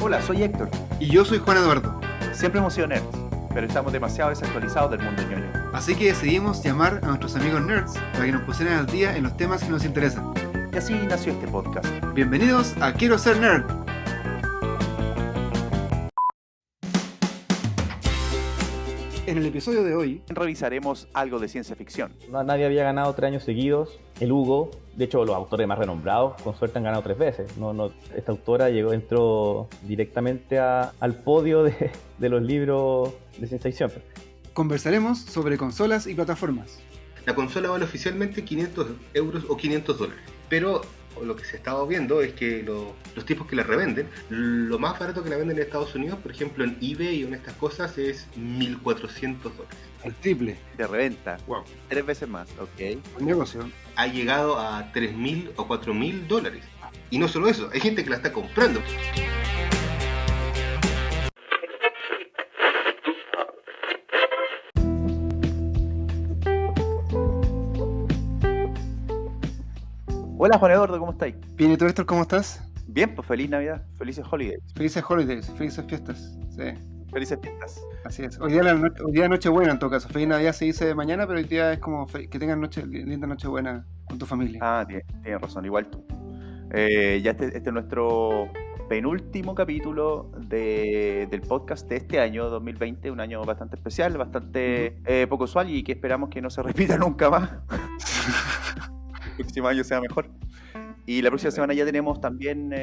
Hola, soy Héctor. Y yo soy Juan Eduardo. Siempre hemos sido nerds, pero estamos demasiado desactualizados del mundo ñoño. Así que decidimos llamar a nuestros amigos nerds para que nos pusieran al día en los temas que nos interesan. Y así nació este podcast. Bienvenidos a Quiero Ser Nerd. En el episodio de hoy revisaremos algo de ciencia ficción. Nadie había ganado 3 años seguidos. El Hugo, de hecho los autores más renombrados, con suerte han ganado 3 veces. Esta autora entró directamente al podio de los libros de ciencia ficción. Conversaremos sobre consolas y plataformas. La consola vale oficialmente 500 euros o 500 dólares, pero lo que se ha estado viendo es que los tipos que la revenden, lo más barato que la venden en Estados Unidos, por ejemplo en eBay o en estas cosas, es $1,400. Al triple. De reventa. Wow. 3 veces más, ok. Un negocio. Ha llegado a $3,000 o $4,000. Y no solo eso, hay gente que la está comprando. Hola Juan Eduardo, ¿cómo estáis? Bien, ¿y tú, Héctor, cómo estás? Bien, pues feliz Navidad, felices holidays, Felices holidays, felices fiestas. Sí, felices fiestas. así es. Hoy día Nochebuena en todo caso. Feliz Navidad se dice mañana, pero hoy día es como que tengan linda Nochebuena con tu familia. Ah, tienes razón, igual tú. Ya este es nuestro penúltimo capítulo del podcast de este año 2020, un año bastante especial, bastante poco usual y que esperamos que no se repita nunca más. El próximo año sea mejor. Y la próxima semana ya tenemos también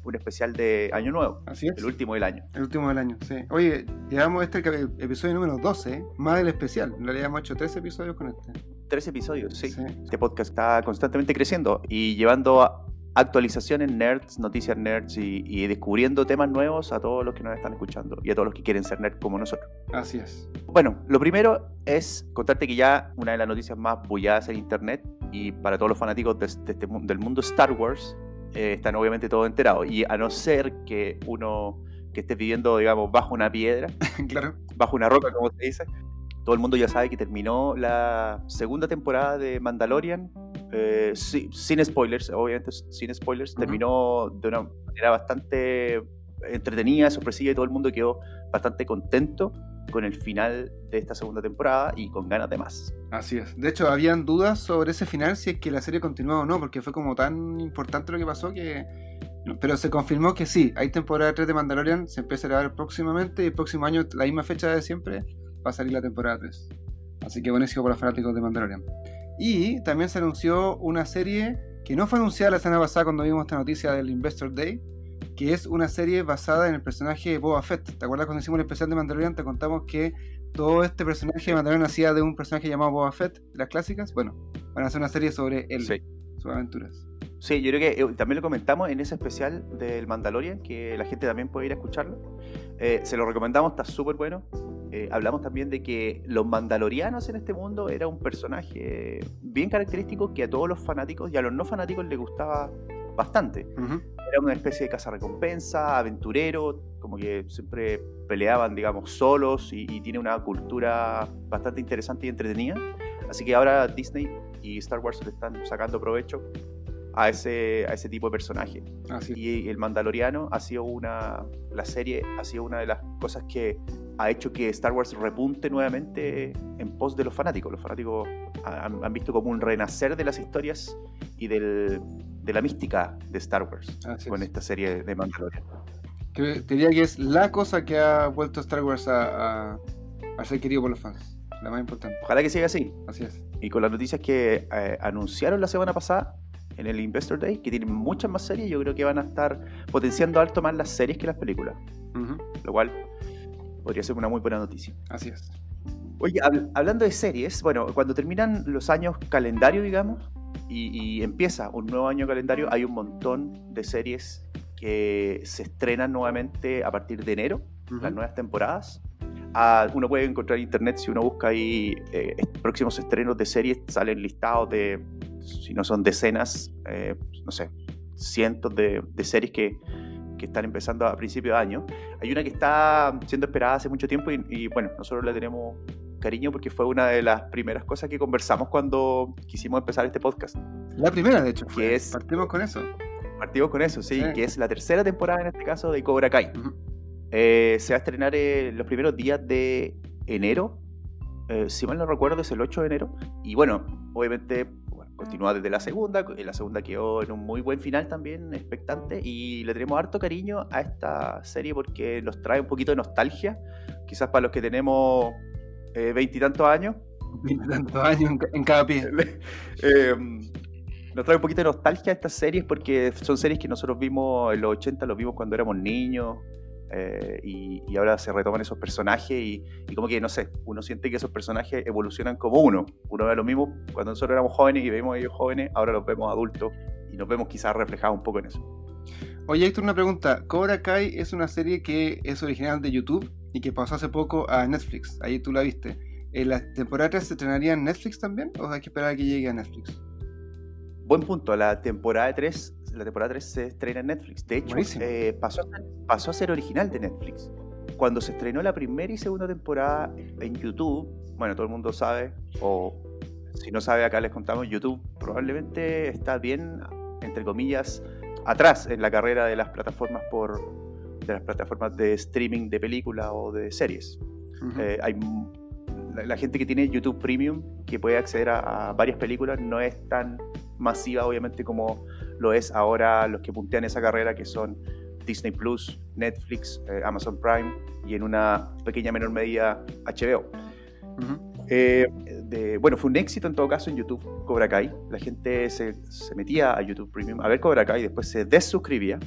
un especial de Año Nuevo. Así es. El último del año. El último del año, sí. Oye, llevamos episodio número 12, más del especial. En realidad hemos hecho 13 episodios con este. 3 episodios, sí. Sí. Este podcast está constantemente creciendo y llevando actualizaciones nerds, noticias nerds y descubriendo temas nuevos a todos los que nos están escuchando y a todos los que quieren ser nerds como nosotros. Así es. Bueno, lo primero es contarte que ya una de las noticias más bulladas en internet y para todos los fanáticos del mundo Star Wars están obviamente todos enterados, y a no ser que uno que esté viviendo, digamos, bajo una piedra, Claro. bajo una roca, como se dice, todo el mundo ya sabe que terminó la segunda temporada de Mandalorian, sin spoilers, obviamente sin spoilers. Terminó de una manera bastante entretenida, sorpresiva, y todo el mundo quedó bastante contento con el final de esta segunda temporada y con ganas de más. Así es. De hecho, habían dudas sobre ese final, si es que la serie continuaba o no, porque fue como tan importante lo que pasó que... Pero se confirmó que sí, hay temporada 3 de Mandalorian, se empieza a grabar próximamente, y el próximo año, la misma fecha de siempre, va a salir la temporada 3. Así que buenísimo para los fanáticos de Mandalorian. Y también se anunció una serie que no fue anunciada la semana pasada cuando vimos esta noticia del Investor Day, que es una serie basada en el personaje Boba Fett. ¿Te acuerdas cuando hicimos el especial de Mandalorian? Te contamos que todo este personaje de Mandalorian hacía de un personaje llamado Boba Fett, de las clásicas. Bueno, van a hacer una serie sobre él, Sí. sus aventuras. Sí, yo creo que también lo comentamos en ese especial del Mandalorian, que la gente también puede ir a escucharlo. Se lo recomendamos, está súper bueno. Hablamos también de que los mandalorianos en este mundo era un personaje bien característico que a todos los fanáticos y a los no fanáticos les gustaba bastante. Era una especie de cazarrecompensa, aventurero, como que siempre peleaban, digamos, solos, y tiene una cultura bastante interesante y entretenida. Así que ahora Disney y Star Wars le están sacando provecho a ese tipo de personaje. Así es. Y el Mandaloriano la serie ha sido una de las cosas que ha hecho que Star Wars repunte nuevamente en pos de los fanáticos. Los fanáticos han visto como un renacer de las historias y de la mística de Star Wars con esta serie de Mandalorian. Que diría que es la cosa que ha vuelto Star Wars a ser querido por los fans. La más importante. Ojalá que siga así. Así es. Y con las noticias que anunciaron la semana pasada en el Investor Day, que tienen muchas más series, yo creo que van a estar potenciando alto más las series que las películas. Lo cual podría ser una muy buena noticia. Así es. Oye, hablando de series, bueno, cuando terminan los años calendario, digamos, y empieza un nuevo año calendario, hay un montón de series que se estrenan nuevamente a partir de enero, las nuevas temporadas. Uno puede encontrar en internet, si uno busca ahí próximos estrenos de series, salen listados de, si no son decenas, no sé, cientos de series que están empezando a principios de año. Hay una que está siendo esperada hace mucho tiempo y bueno, nosotros la tenemos cariño porque fue una de las primeras cosas que conversamos cuando quisimos empezar este podcast. La primera, de hecho, que es... partimos con eso. Partimos con eso, sí, Sí. que es la tercera temporada en este caso de Cobra Kai. Ujú. Se va a estrenar los primeros días de enero. Si mal no recuerdo, es el 8 de enero. Y bueno, obviamente bueno, continúa desde la segunda. La segunda quedó en un muy buen final también, expectante. Y le tenemos harto cariño a esta serie porque nos trae un poquito de nostalgia. Quizás para los que tenemos 20 y tantos años. Tantos años en cada pie. Nos trae un poquito de nostalgia estas series porque son series que nosotros vimos en los 80, los vimos cuando éramos niños. Y ahora se retoman esos personajes y como que, no sé, uno siente que esos personajes evolucionan como uno ve lo mismo cuando nosotros éramos jóvenes y vemos a ellos jóvenes, ahora los vemos adultos y nos vemos quizás reflejados un poco en eso. Oye, Héctor, una pregunta. Cobra Kai es una serie que es original de YouTube y que pasó hace poco a Netflix. Ahí tú la viste. ¿La temporada 3 se estrenaría en Netflix también o hay que esperar a que llegue a Netflix? Buen punto, la temporada 3 se estrena en Netflix. De hecho, pasó a ser original de Netflix. Cuando se estrenó la primera y segunda temporada en YouTube, bueno, todo el mundo sabe, o si no sabe, acá les contamos, YouTube probablemente está bien, entre comillas, atrás en la carrera de las plataformas de streaming de películas o de series. Ujú. Hay la gente que tiene YouTube Premium, que puede acceder a varias películas, no es tan masiva obviamente como lo es ahora los que puntean esa carrera, que son Disney Plus, Netflix, Amazon Prime y en una pequeña menor medida HBO. Ujú. Bueno, fue un éxito en todo caso en YouTube Cobra Kai. La gente se metía a YouTube Premium a ver Cobra Kai y después se desuscribía.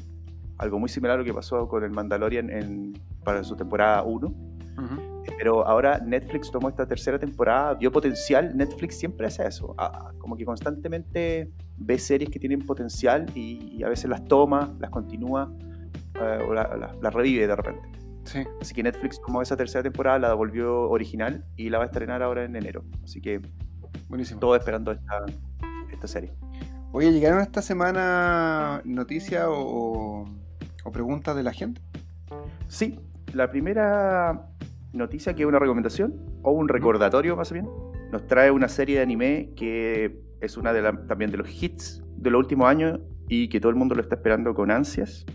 Algo muy similar a lo que pasó con el Mandalorian para su temporada 1. Ujú. Pero ahora Netflix tomó esta tercera temporada, vio potencial. Netflix siempre hace eso, como que constantemente ve series que tienen potencial y a veces las toma, las continúa o las revive de repente. Sí. Así que Netflix tomó esa tercera temporada, la devolvió original y la va a estrenar ahora en enero. Así que Buenísimo. todos esperando esta serie. Oye, ¿llegaron esta semana noticias o preguntas de la gente? Sí, la primera noticia, que es una recomendación o un recordatorio más bien, nos trae una serie de anime que es una también de los hits de los últimos años y que todo el mundo lo está esperando con ansias.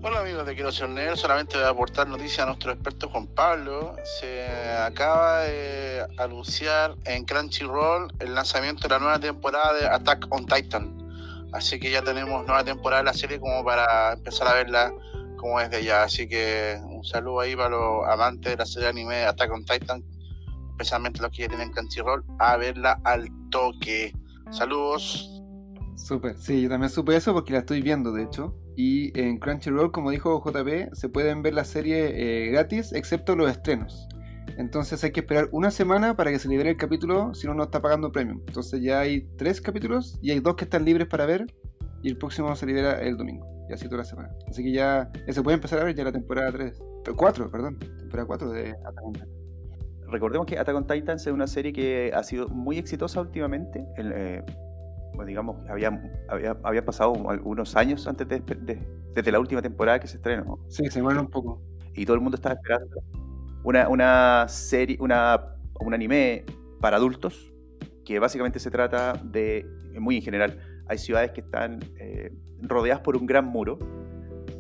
Hola amigos de Quiero Ser Nerd, solamente voy a aportar noticias a nuestro experto Juan Pablo. Se acaba de anunciar en Crunchyroll el lanzamiento de la nueva temporada de Attack on Titan. Así que ya tenemos nueva temporada de la serie como para empezar a verla como desde ya. Así que un saludo ahí para los amantes de la serie de anime de Attack on Titan, especialmente los que ya tienen Crunchyroll, a verla al toque. Saludos. Súper, sí, yo también supe eso porque la estoy viendo, de hecho. Y en Crunchyroll, como dijo JP, se pueden ver la serie gratis, excepto los estrenos. Entonces hay que esperar una semana para que se libere el capítulo, si no está pagando premium. Entonces ya hay 3 capítulos y hay 2 que están libres para ver. Y el próximo se libera el domingo. Y así toda la semana. Así que ya se puede empezar a ver ya la temporada 4, temporada 4 de Attack on Titan. Recordemos que Attack on Titan es una serie que ha sido muy exitosa últimamente. Bueno, digamos, había pasado algunos años antes desde la última temporada que se estrenó. Sí, se muere un poco. Y todo el mundo estaba esperando una serie, un anime para adultos, que básicamente se trata de, muy en general, hay ciudades que están rodeadas por un gran muro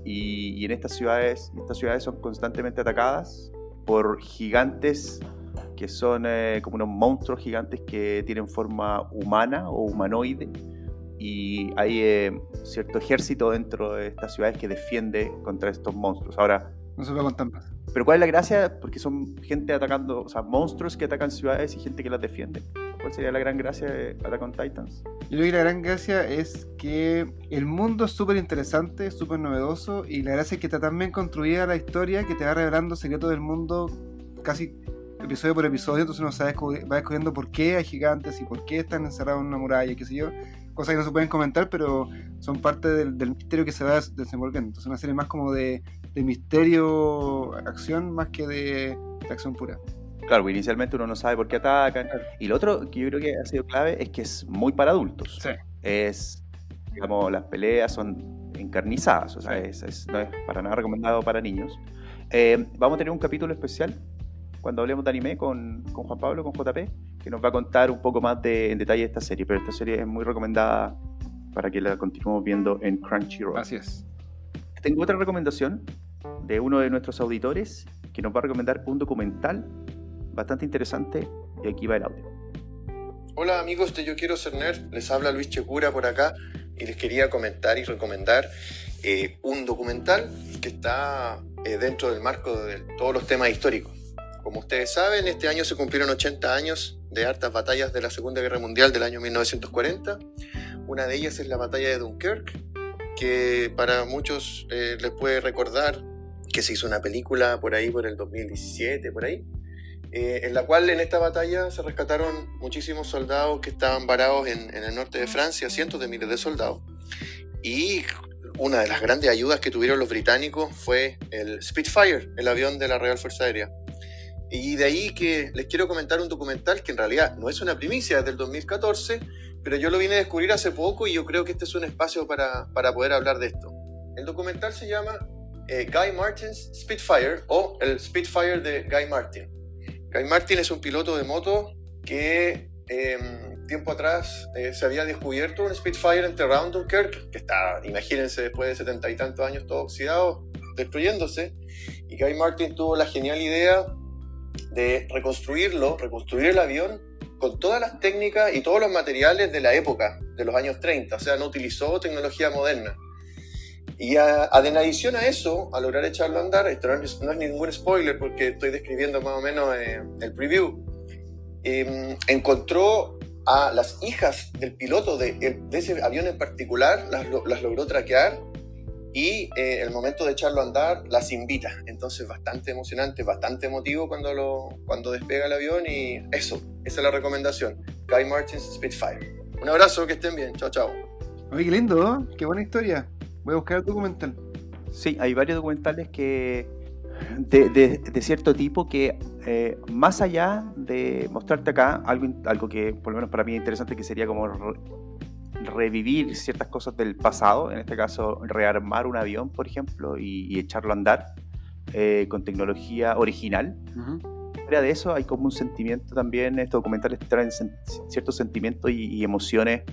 y en estas ciudades son constantemente atacadas por gigantes que son como unos monstruos gigantes que tienen forma humana o humanoide, y hay cierto ejército dentro de estas ciudades que defiende contra estos monstruos. Ahora, No se puede con trampas. ¿pero cuál es la gracia? Porque son gente atacando, o sea, monstruos que atacan ciudades y gente que las defiende. ¿Cuál sería la gran gracia de Attack on Titans? Yo creo que la gran gracia es que el mundo es súper interesante, súper novedoso, y la gracia es que está tan bien construida la historia que te va revelando secretos del mundo casi episodio por episodio. Entonces uno va descubriendo por qué hay gigantes y por qué están encerrados en una muralla, qué sé yo, cosas que no se pueden comentar, pero son parte del misterio que se va desenvolviendo. Entonces una serie más como de misterio, acción, más que de acción pura. Claro, inicialmente uno no sabe por qué atacan. Claro. Y lo otro que yo creo que ha sido clave es que es muy para adultos. Sí. Digamos, las peleas son encarnizadas, o sea, no es para nada recomendado para niños. Vamos a tener un capítulo especial cuando hablemos de anime con Juan Pablo, con JP, que nos va a contar un poco más en detalle de esta serie, pero esta serie es muy recomendada para que la continuemos viendo en Crunchyroll. Así es. Tengo otra recomendación de uno de nuestros auditores que nos va a recomendar un documental bastante interesante, y aquí va el audio. Hola amigos de Yo Quiero Ser Nerd, les habla Luis Checura por acá y les quería comentar y recomendar un documental que está dentro del marco de todos los temas históricos. Como ustedes saben, este año se cumplieron 80 años de hartas batallas de la Segunda Guerra Mundial del año 1940. Una de ellas es la batalla de Dunkerque, que para muchos les puede recordar que se hizo una película por ahí, por el 2017, por ahí, en la cual en esta batalla se rescataron muchísimos soldados que estaban varados en el norte de Francia, cientos de miles de soldados. Y una de las grandes ayudas que tuvieron los británicos fue el Spitfire, el avión de la Real Fuerza Aérea. Y de ahí que les quiero comentar un documental que en realidad no es una primicia, es del 2014, pero yo lo vine a descubrir hace poco y yo creo que este es un espacio para poder hablar de esto. El documental se llama Guy Martin's Spitfire, o el Spitfire de Guy Martin. Guy Martin es un piloto de moto que tiempo atrás se había descubierto un Spitfire enterrado en Dunkerque, que está, imagínense, después de 70 y tantos años todo oxidado, destruyéndose, y Guy Martin tuvo la genial idea de reconstruir el avión con todas las técnicas y todos los materiales de la época, de los años 30, o sea, no utilizó tecnología moderna. Y en adición a eso, a lograr echarlo a andar, esto no es ningún spoiler porque estoy describiendo más o menos el preview, encontró a las hijas del piloto de ese avión en particular, las logró traquear y el momento de echarlo a andar las invita. Entonces bastante emocionante, bastante emotivo cuando despega el avión, y esa es la recomendación, Guy Martin's Spitfire. Un abrazo, que estén bien, chao chao. Oye, qué lindo, ¿no? Qué buena historia. Voy a buscar el documental. Sí, hay varios documentales de cierto tipo que más allá de mostrarte acá algo que por lo menos para mí es interesante, que sería como revivir ciertas cosas del pasado, en este caso rearmar un avión, por ejemplo, y echarlo a andar con tecnología original. Fuera de eso hay como un sentimiento también, estos documentales traen ciertos sentimientos y emociones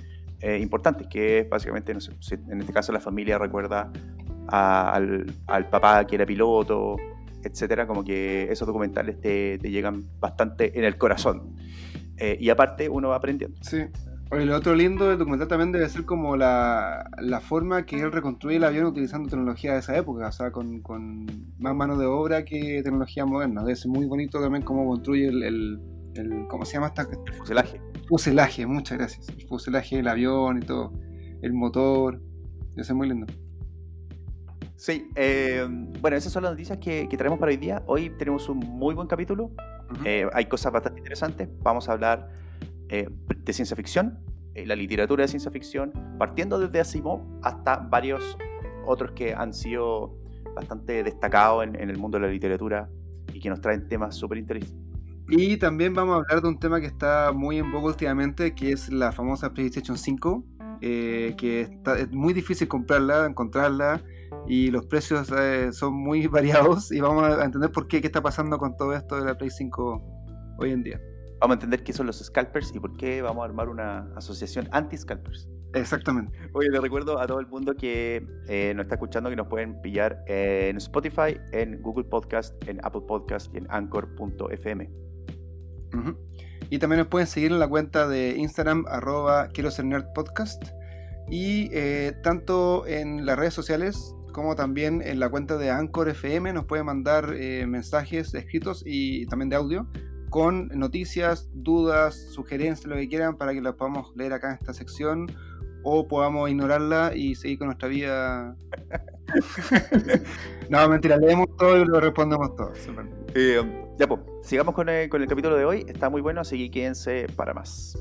importantes, que es básicamente, no sé, en este caso la familia recuerda al papá que era piloto, etcétera, como que esos documentales te llegan bastante en el corazón, y aparte uno va aprendiendo. Sí. Oye, lo otro lindo del documental también debe ser como la forma que él reconstruye el avión utilizando tecnología de esa época, o sea, con más mano de obra que tecnología moderna. Debe ser muy bonito también cómo construye el ¿cómo se llama esta? El fuselaje. Fuselaje, muchas gracias. El fuselaje del avión y todo, el motor, debe ser muy lindo. Sí, bueno, esas son las noticias que traemos para hoy día. Hoy tenemos un muy buen capítulo. Hay cosas bastante interesantes. Vamos a hablar de ciencia ficción, la literatura de ciencia ficción, partiendo desde Asimov hasta varios otros que han sido bastante destacados en el mundo de la literatura y que nos traen temas súper interesantes. Y también vamos a hablar de un tema que está muy en boga últimamente, que es la famosa PlayStation 5, que es muy difícil encontrarla, y los precios son muy variados, y vamos a entender qué está pasando con todo esto de la Play 5 hoy en día. Vamos a entender qué son los scalpers y por qué vamos a armar una asociación anti-scalpers. Exactamente. Oye, les recuerdo a todo el mundo que nos está escuchando que nos pueden pillar en Spotify, en Google Podcast, en Apple Podcast y en Anchor.fm. Y también nos pueden seguir en la cuenta de Instagram @quiero ser nerd podcast, y tanto en las redes sociales como también en la cuenta de Anchor FM nos pueden mandar mensajes escritos y también de audio con noticias, dudas, sugerencias, lo que quieran, para que las podamos leer acá en esta sección o podamos ignorarla y seguir con nuestra vida. No, mentira, leemos todo y lo respondemos todo. Ya pues, sigamos con el capítulo de hoy. Está muy bueno, así que quédense para más.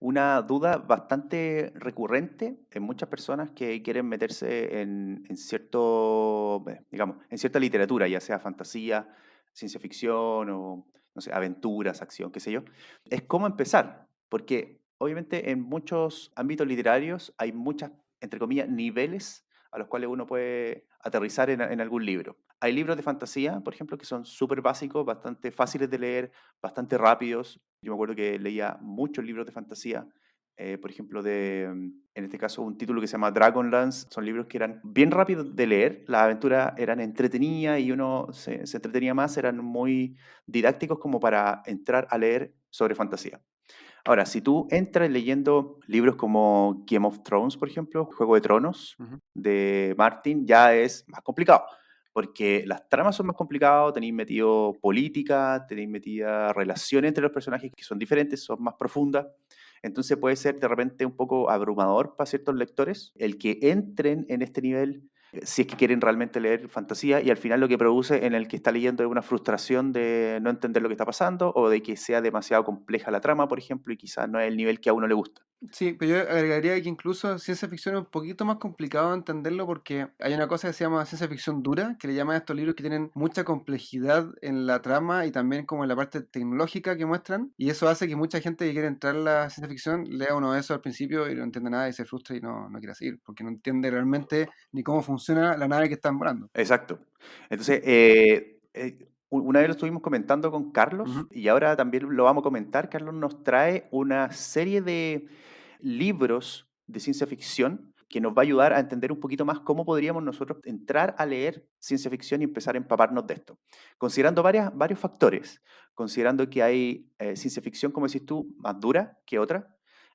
Una duda bastante recurrente en muchas personas que quieren meterse en cierto, digamos, en cierta literatura, ya sea fantasía, ciencia ficción o, no sé, aventuras, acción, qué sé yo, es cómo empezar. Porque obviamente en muchos ámbitos literarios hay muchas, entre comillas, niveles a los cuales uno puede aterrizar en algún libro. Hay libros de fantasía, por ejemplo, que son súper básicos, bastante fáciles de leer, bastante rápidos. Yo me acuerdo que leía muchos libros de fantasía, por ejemplo, en este caso, un título que se llama Dragonlance. Son libros que eran bien rápidos de leer, las aventuras eran entretenidas y uno se entretenía más, eran muy didácticos como para entrar a leer sobre fantasía. Ahora, si tú entras leyendo libros como Game of Thrones, por ejemplo, Juego de Tronos, Ujú. de Martin, ya es más complicado, porque las tramas son más complicadas, tenéis metido política, tenéis metida relaciones entre los personajes que son diferentes, son más profundas. Entonces puede ser de repente un poco abrumador para ciertos lectores el que entren en este nivel, si es que quieren realmente leer fantasía, y al final lo que produce en el que está leyendo es una frustración de no entender lo que está pasando o de que sea demasiado compleja la trama, por ejemplo, y quizás no es el nivel que a uno le gusta. Sí, pero yo agregaría que incluso ciencia ficción es un poquito más complicado de entenderlo porque hay una cosa que se llama ciencia ficción dura, que le llaman a estos libros que tienen mucha complejidad en la trama y también como en la parte tecnológica que muestran, y eso hace que mucha gente que quiere entrar en la ciencia ficción lea uno de esos al principio y no entiende nada y se frustra y no quiere seguir, porque no entiende realmente ni cómo funciona la nave que están volando. Exacto. Entonces, una vez lo estuvimos comentando con Carlos Ujú. y ahora también lo vamos a comentar. Carlos nos trae una serie de libros de ciencia ficción que nos va a ayudar a entender un poquito más cómo podríamos nosotros entrar a leer ciencia ficción y empezar a empaparnos de esto. Considerando varios factores, considerando que hay ciencia ficción, como decís tú, más dura que otra,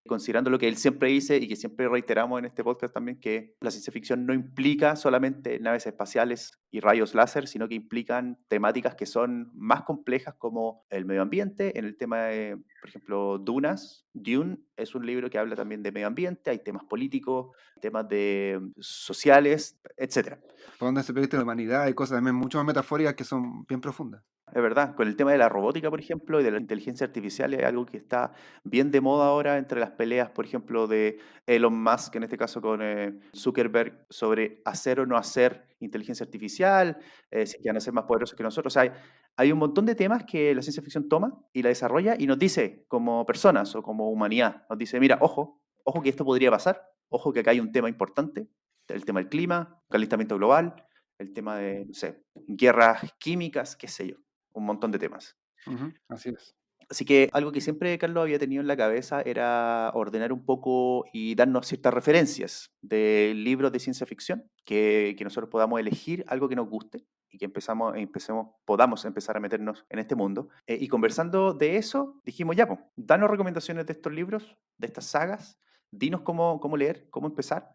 considerando lo que él siempre dice y que siempre reiteramos en este podcast también, que la ciencia ficción no implica solamente naves espaciales y rayos láser, sino que implican temáticas que son más complejas como el medio ambiente, en el tema de, por ejemplo, Dune es un libro que habla también de medio ambiente, hay temas políticos, temas sociales, etcétera. Por donde se proyecta la humanidad, hay cosas también mucho más metafóricas que son bien profundas. Es verdad, con el tema de la robótica, por ejemplo, y de la inteligencia artificial, es algo que está bien de moda ahora entre las peleas, por ejemplo, de Elon Musk, en este caso con Zuckerberg, sobre hacer o no hacer inteligencia artificial, si van a ser más poderosos que nosotros. O sea, hay un montón de temas que la ciencia ficción toma y la desarrolla y nos dice, como personas o como humanidad, nos dice, mira, ojo que esto podría pasar, ojo que acá hay un tema importante, el tema del clima, calentamiento global, el tema de, no sé, guerras químicas, qué sé yo, un montón de temas. Ujú, así es. Así que algo que siempre Carlos había tenido en la cabeza era ordenar un poco y darnos ciertas referencias de libros de ciencia ficción, que nosotros podamos elegir algo que nos guste y que podamos empezar a meternos en este mundo. Y conversando de eso, dijimos, ya, pues, danos recomendaciones de estos libros, de estas sagas, dinos cómo leer, cómo empezar.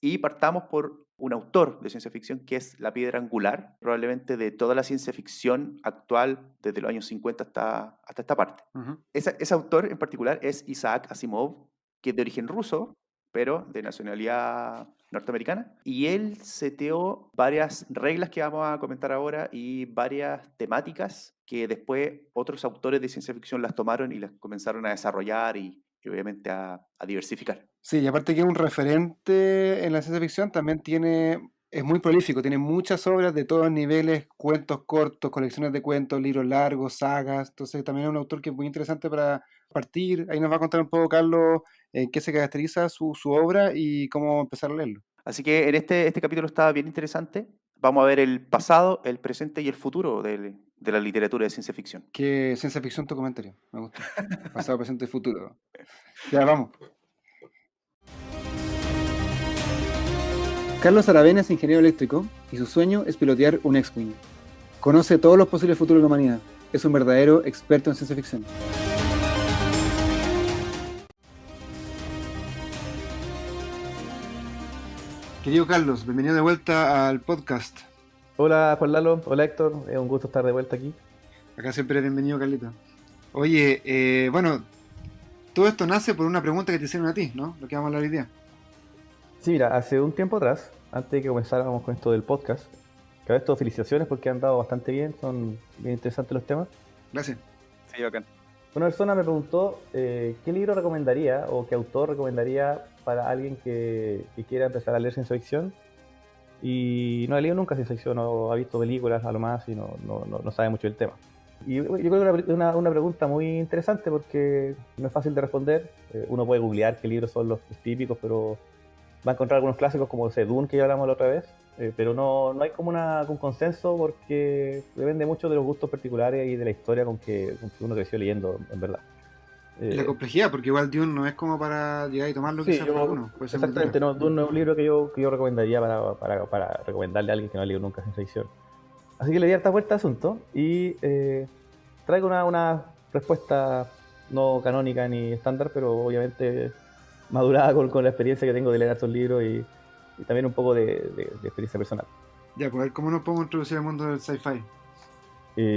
Y partamos por un autor de ciencia ficción que es la piedra angular, probablemente de toda la ciencia ficción actual, desde los años 50 hasta esta parte. Ujú. Ese autor en particular es Isaac Asimov, que es de origen ruso, pero de nacionalidad norteamericana. Y él seteó varias reglas que vamos a comentar ahora y varias temáticas que después otros autores de ciencia ficción las tomaron y las comenzaron a desarrollar y obviamente a diversificar. Sí, y aparte que es un referente en la ciencia ficción, también es muy prolífico, tiene muchas obras de todos niveles, cuentos cortos, colecciones de cuentos, libros largos, sagas, entonces también es un autor que es muy interesante para partir. Ahí nos va a contar un poco, Carlos, en qué se caracteriza su obra y cómo empezar a leerlo. Así que en este capítulo está bien interesante. Vamos a ver el pasado, el presente y el futuro de la literatura de ciencia ficción. Que ciencia ficción tu comentario, me gusta. Pasado, presente y futuro. Ya, vamos. Carlos Aravena es ingeniero eléctrico y su sueño es pilotear un X-Wing. Conoce todos los posibles futuros de la humanidad. Es un verdadero experto en ciencia ficción. Querido Carlos, bienvenido de vuelta al podcast. Hola Juan Lalo, hola Héctor, es un gusto estar de vuelta aquí. Acá siempre bienvenido, Carlito. Oye, bueno, todo esto nace por una pregunta que te hicieron a ti, ¿no? Lo que vamos a hablar hoy día. Sí, mira, hace un tiempo atrás, antes de que comenzáramos con esto del podcast, que esto felicitaciones porque han dado bastante bien, son bien interesantes los temas. Gracias. Sí, bacán. Una persona me preguntó qué libro recomendaría o qué autor recomendaría para alguien que quiera empezar a leer ciencia ficción y no ha leído nunca ciencia ficción o ha visto películas a lo más y no sabe mucho del tema. Y yo creo que es una pregunta muy interesante porque no es fácil de responder. Uno puede googlear qué libros son los típicos, pero va a encontrar algunos clásicos como Dune, que ya hablamos la otra vez, pero no hay como un consenso porque depende mucho de los gustos particulares y de la historia con que uno creció leyendo, en verdad. La complejidad, porque igual Dune no es como para llegar y tomarlo Sí, quizás por uno. Puede ser muy exactamente, duro. Dune no es un libro que yo recomendaría para recomendarle a alguien que no ha leído nunca ciencia ficción. Así que le di harta vuelta al asunto y traigo una respuesta no canónica ni estándar, pero obviamente madurada con la experiencia que tengo de leer estos libros y también un poco de experiencia personal. Ya, pues a ver, ¿cómo nos podemos introducir al mundo del sci-fi?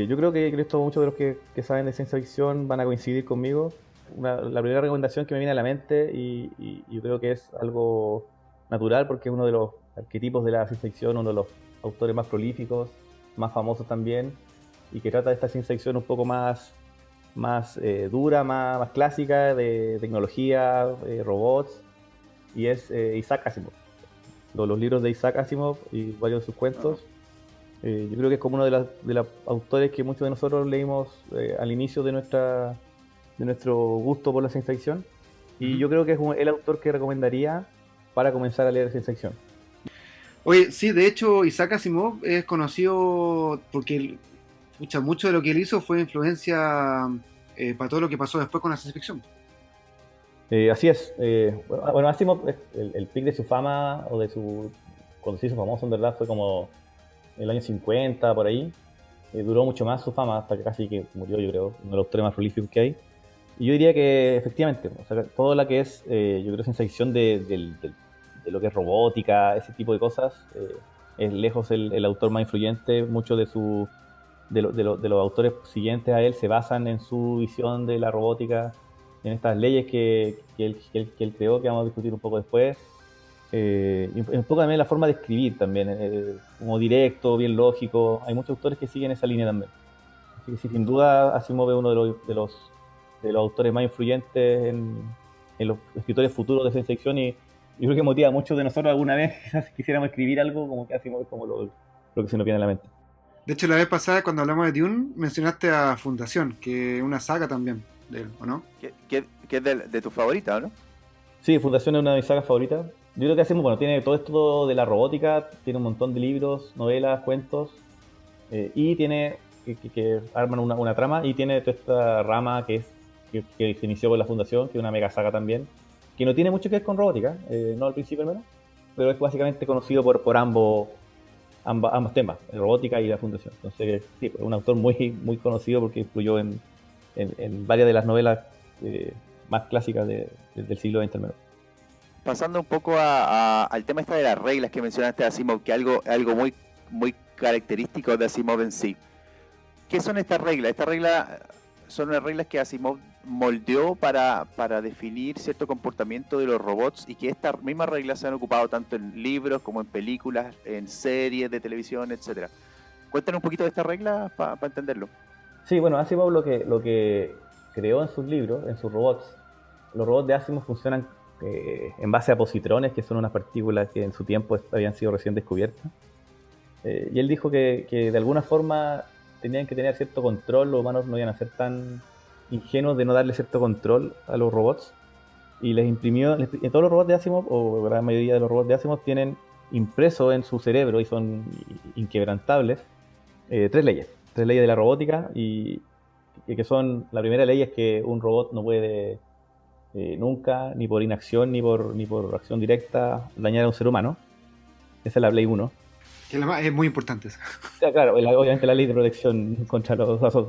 Yo creo que muchos de los que saben de ciencia ficción van a coincidir conmigo. La primera recomendación que me viene a la mente y yo creo que es algo natural porque es uno de los arquetipos de la ciencia ficción, uno de los autores más prolíficos, más famosos también, y que trata de esta ciencia ficción un poco más dura, más clásica, de tecnología, robots, y es Isaac Asimov. Los libros de Isaac Asimov y varios de sus cuentos, yo creo que es como uno de los autores que muchos de nosotros leímos al inicio de nuestro gusto por la ciencia ficción, y yo creo que es el autor que recomendaría para comenzar a leer ciencia ficción. Oye, sí, de hecho Isaac Asimov es conocido porque mucho de lo que él hizo fue influencia para todo lo que pasó después con la ciencia ficción. Así es. Bueno, Asimov, el pic de su fama, o cuando se hizo famoso en verdad, fue como en el año 50, por ahí. Duró mucho más su fama, hasta que casi que murió, yo creo, uno de los autores más prolíficos que hay. Y yo diría que efectivamente, o sea, todo lo que es, yo creo, ciencia ficción de lo que es robótica, ese tipo de cosas, es lejos el autor más influyente. Muchos de los autores siguientes a él se basan en su visión de la robótica, en estas leyes que él creó, que vamos a discutir un poco después. Y un poco también la forma de escribir también, como directo, bien lógico. Hay muchos autores que siguen esa línea también. Así que sí, sin duda Asimov es uno de los autores más influyentes en los escritores futuros de ciencia ficción, y yo creo que motiva a muchos de nosotros alguna vez quizás quisiéramos escribir algo, como que Asimov es como lo que se nos viene a la mente. De hecho, la vez pasada, cuando hablamos de Dune, mencionaste a Fundación, que es una saga también de él, ¿o no? Que es de tu favorita, ¿no? Sí, Fundación es una de mis sagas favoritas. Yo creo que Asimov, bueno, tiene todo esto de la robótica, tiene un montón de libros, novelas, cuentos, y tiene que arman una trama, y tiene toda esta rama que se inició con la Fundación, que es una mega saga también, que no tiene mucho que ver con robótica, no al principio al menos, pero es básicamente conocido por ambos temas, robótica y la Fundación. Entonces, sí, es un autor muy conocido porque influyó en varias de las novelas más clásicas del siglo XX al menos. Pasando un poco al tema de las reglas que mencionaste de Asimov, que es algo muy característico de Asimov en sí. ¿Qué son estas reglas? Estas reglas son unas reglas que Asimov moldeó para definir cierto comportamiento de los robots, y que estas mismas reglas se han ocupado tanto en libros como en películas, en series de televisión, etcétera. Cuéntanos un poquito de estas reglas para entenderlo. Sí, bueno, Asimov lo que creó en sus libros, en sus robots, los robots de Asimov funcionan en base a positrones, que son unas partículas que en su tiempo habían sido recién descubiertas. Y él dijo que de alguna forma tenían que tener cierto control, los humanos no iban a ser tan ingenuos de no darle cierto control a los robots, y les imprimió, en todos los robots de Asimov, o la gran mayoría de los robots de Asimov, tienen impreso en su cerebro, y son inquebrantables, tres leyes de la robótica, y que son, la primera ley es que un robot no puede nunca, ni por inacción ni por acción directa, dañar a un ser humano. Esa es la ley 1. Que es muy importante. Claro, obviamente la ley de protección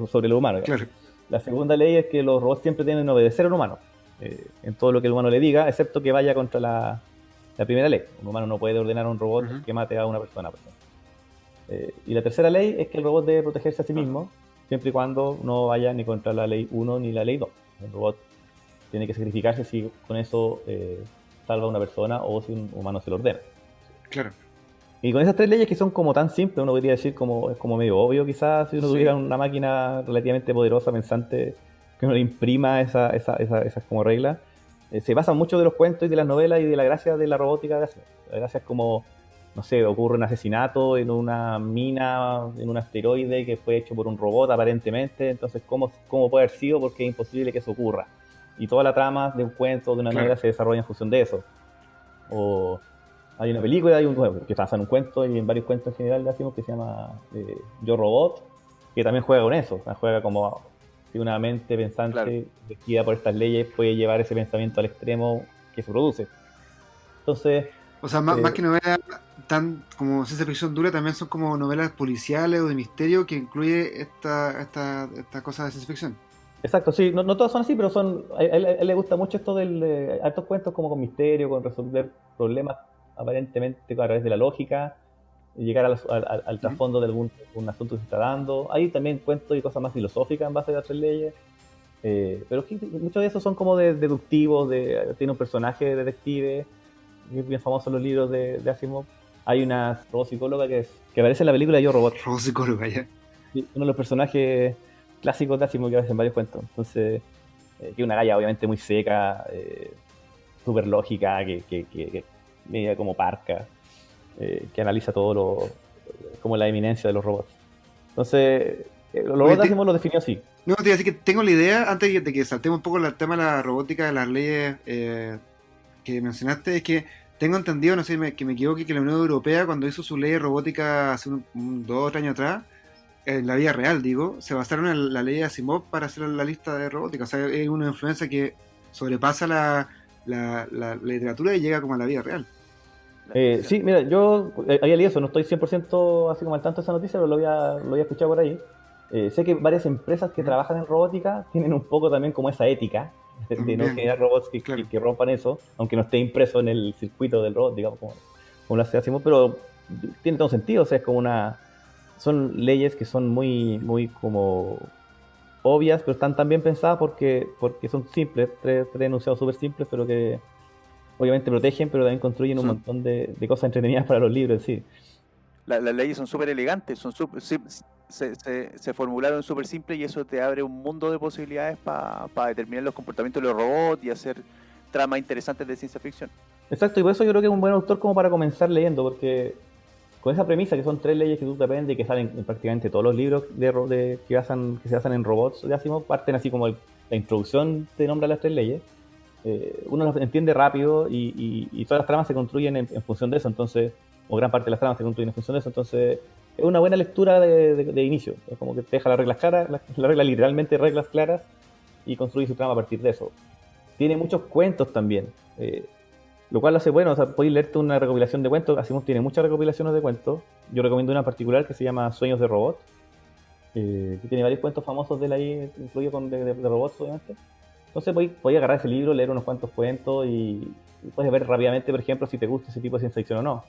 sobre lo humano. Claro. La segunda ley es que los robots siempre tienen que obedecer al humano, en todo lo que el humano le diga, excepto que vaya contra la primera ley. Un humano no puede ordenar a un robot que mate a una persona, por ejemplo. Y la tercera ley es que el robot debe protegerse a sí mismo, siempre y cuando no vaya ni contra la ley 1 ni la ley 2. El robot tiene que sacrificarse si con eso salva a una persona, o si un humano se lo ordena. Claro. Y con esas tres leyes, que son como tan simples, uno podría decir es como medio obvio quizás, si uno tuviera una máquina relativamente poderosa, pensante, que uno le imprima esas como reglas. Se basan mucho de los cuentos y de las novelas y de la gracia de la robótica de Asimov. La gracia es como, no sé, ocurre un asesinato en una mina, en un asteroide que fue hecho por un robot aparentemente, entonces ¿cómo puede haber sido? Porque es imposible que eso ocurra. Y toda la trama de un cuento, de una novela, se desarrolla en función de eso. O Hay una película, bueno, que pasa en un cuento y en varios cuentos en general de Asimov que se llama Yo Robot, que también juega con eso, o sea, juega como si una mente pensante Claro. regida por estas leyes puede llevar ese pensamiento al extremo que se produce. Entonces, O sea, más que novelas tan como ciencia ficción dura, también son como novelas policiales o de misterio que incluye esta cosa de ciencia ficción. exacto, sí, no todas son así, pero a él le gusta mucho esto de estos cuentos como con misterio, con resolver problemas aparentemente a través de la lógica, y llegar al trasfondo de algún asunto que se está dando. Hay también cuentos y cosas más filosóficas en base a las 3 leyes, pero muchos de esos son como deductivos, tiene un personaje detective, que es bien famoso en los libros de Asimov. Hay una robot psicóloga que aparece en la película Yo Robot. Robo psicóloga, ya. Sí, uno de los personajes clásicos de Asimov que aparece en varios cuentos. Entonces, que es una galla obviamente muy seca, súper lógica, que media como parca, que analiza como la eminencia de los robots. Entonces, los robots de Asimov lo definió así. No, te iba a decir que tengo la idea, antes de que saltemos un poco el tema de la robótica, de las leyes que mencionaste, es que tengo entendido, no sé que me equivoque, que la Unión Europea cuando hizo su ley de robótica hace 2 o 3 años atrás, en la vida real, digo, se basaron en la ley de Asimov para hacer la lista de robótica. O sea, es una influencia que sobrepasa la literatura y llega como a la vida real. Sí, mira, yo había leído eso, no estoy 100% así como al tanto de esa noticia, pero lo había escuchado por ahí. Sé que varias empresas que trabajan en robótica tienen un poco también como esa ética de no generar robots que rompan eso, aunque no esté impreso en el circuito del robot, digamos, como lo hacemos, pero tiene todo sentido, o sea, es como son leyes que son muy como obvias, pero están tan bien pensadas porque son simples, tres enunciados súper simples, pero que obviamente protegen, pero también construyen un montón de cosas entretenidas para los libros, sí. Las leyes son súper elegantes, se formularon súper simples y eso te abre un mundo de posibilidades para determinar los comportamientos de los robots y hacer tramas interesantes de ciencia ficción. Exacto, y por eso yo creo que es un buen autor como para comenzar leyendo, porque con esa premisa que son 3 leyes que tú te aprendes y que salen en prácticamente todos los libros que se basan en robots de Asimov, parten así como la introducción te nombra las 3 leyes. Uno las entiende rápido y todas las tramas se construyen en función de eso, entonces, o gran parte de las tramas se construyen en función de eso, entonces es una buena lectura de inicio, es como que te deja las reglas claras, literalmente reglas claras, y construye su trama a partir de eso. Tiene muchos cuentos también, lo cual lo hace bueno, o sea, podéis leerte una recopilación de cuentos. Asimov tiene muchas recopilaciones de cuentos, yo recomiendo una en particular que se llama Sueños de Robot, que tiene varios cuentos famosos de él ahí, incluido de robots, obviamente. Entonces podéis agarrar ese libro, leer unos cuantos cuentos y puedes ver rápidamente, por ejemplo, si te gusta ese tipo de ciencia ficción o no.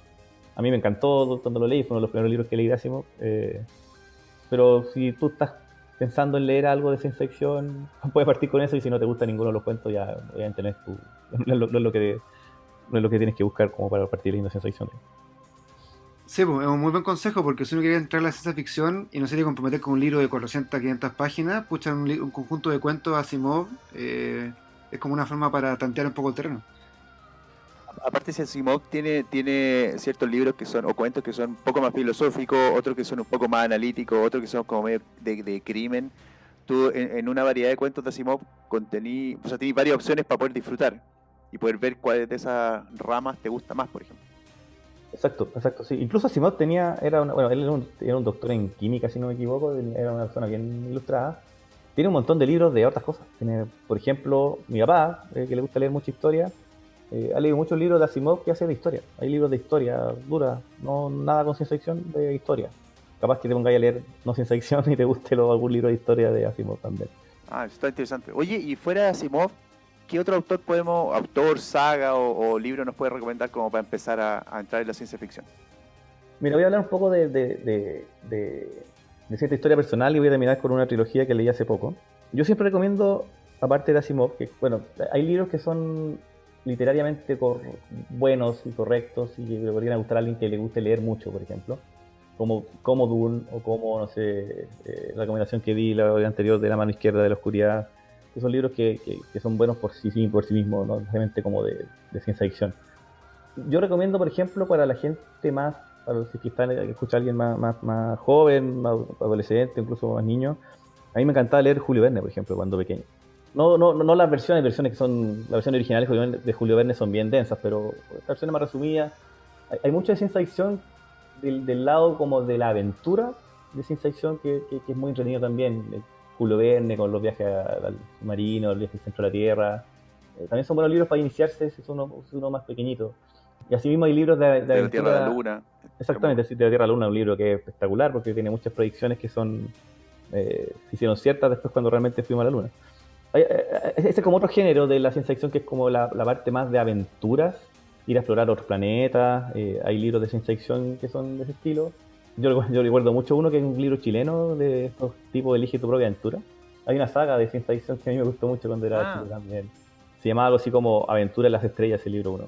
A mí me encantó cuando lo leí, fue uno de los primeros libros que leí de Asimov. Pero si tú estás pensando en leer algo de ciencia ficción, puedes partir con eso, y si no te gusta ninguno de los cuentos, ya obviamente no es lo que tienes que buscar como para partir leyendo ciencia ficción. Sí, pues, es un muy buen consejo, porque si uno quiere entrar a la ciencia ficción y no se quiere comprometer con un libro de 400, 500 páginas, pucha, un conjunto de cuentos Asimov es como una forma para tantear un poco el terreno. Aparte, si Asimov tiene ciertos libros que son, o cuentos que son un poco más filosóficos, otros que son un poco más analíticos, otros que son como medio de crimen. Tú en una variedad de cuentos de Asimov tienes varias opciones para poder disfrutar y poder ver cuáles de esas ramas te gusta más, por ejemplo. Exacto, sí. Incluso Asimov él era un doctor en química, si no me equivoco, era una persona bien ilustrada. Tiene un montón de libros de otras cosas. Tiene, por ejemplo, mi papá, que le gusta leer mucha historia, ha leído muchos libros de Asimov que hace de historia. Hay libros de historia dura, no nada con ciencia ficción, de historia. Capaz que te pongáis a leer no ciencia ficción y te guste algún libro de historia de Asimov también. Ah, eso está interesante. Oye, y fuera de Asimov, ¿qué otro autor, saga o libro nos puede recomendar como para empezar a entrar en la ciencia ficción? Mira, voy a hablar un poco de cierta historia personal y voy a terminar con una trilogía que leí hace poco. Yo siempre recomiendo, aparte de Asimov, que bueno, hay libros que son literariamente buenos y correctos y que le podrían gustar a alguien que le guste leer mucho, por ejemplo, como Dune o como, no sé, la recomendación que di la anterior de La mano izquierda de la oscuridad, que son libros que son buenos por sí mismos, no necesariamente como de ciencia ficción. Yo recomiendo, por ejemplo, para la gente más, para los que escucha a alguien más joven, más adolescente, incluso más niño, a mí me encantaba leer Julio Verne, por ejemplo, cuando pequeño. No las versiones que son, las versiones originales de Julio Verne son bien densas, pero las versiones más resumidas Hay mucho de ciencia ficción del lado como de la aventura de ciencia ficción que es muy entretenido también. Julio Verne con los viajes al submarino, el viaje al centro de la Tierra. También son buenos libros para iniciarse si es uno más pequeñito. Y así mismo hay libros de De la aventura. Tierra a la Luna. Exactamente, sí, de la Tierra a la Luna, un libro que es espectacular porque tiene muchas predicciones que son se hicieron ciertas después cuando realmente fuimos a la Luna. Ese es como otro género de la ciencia ficción que es como la parte más de aventuras, ir a explorar otros planetas. Hay libros de ciencia ficción que son de ese estilo. Yo recuerdo mucho uno que es un libro chileno de estos tipos de Elige tu propia aventura. Hay una saga de ciencia ficción que a mí me gustó mucho cuando era chico también. Se llamaba algo así como Aventura en las Estrellas, el libro 1.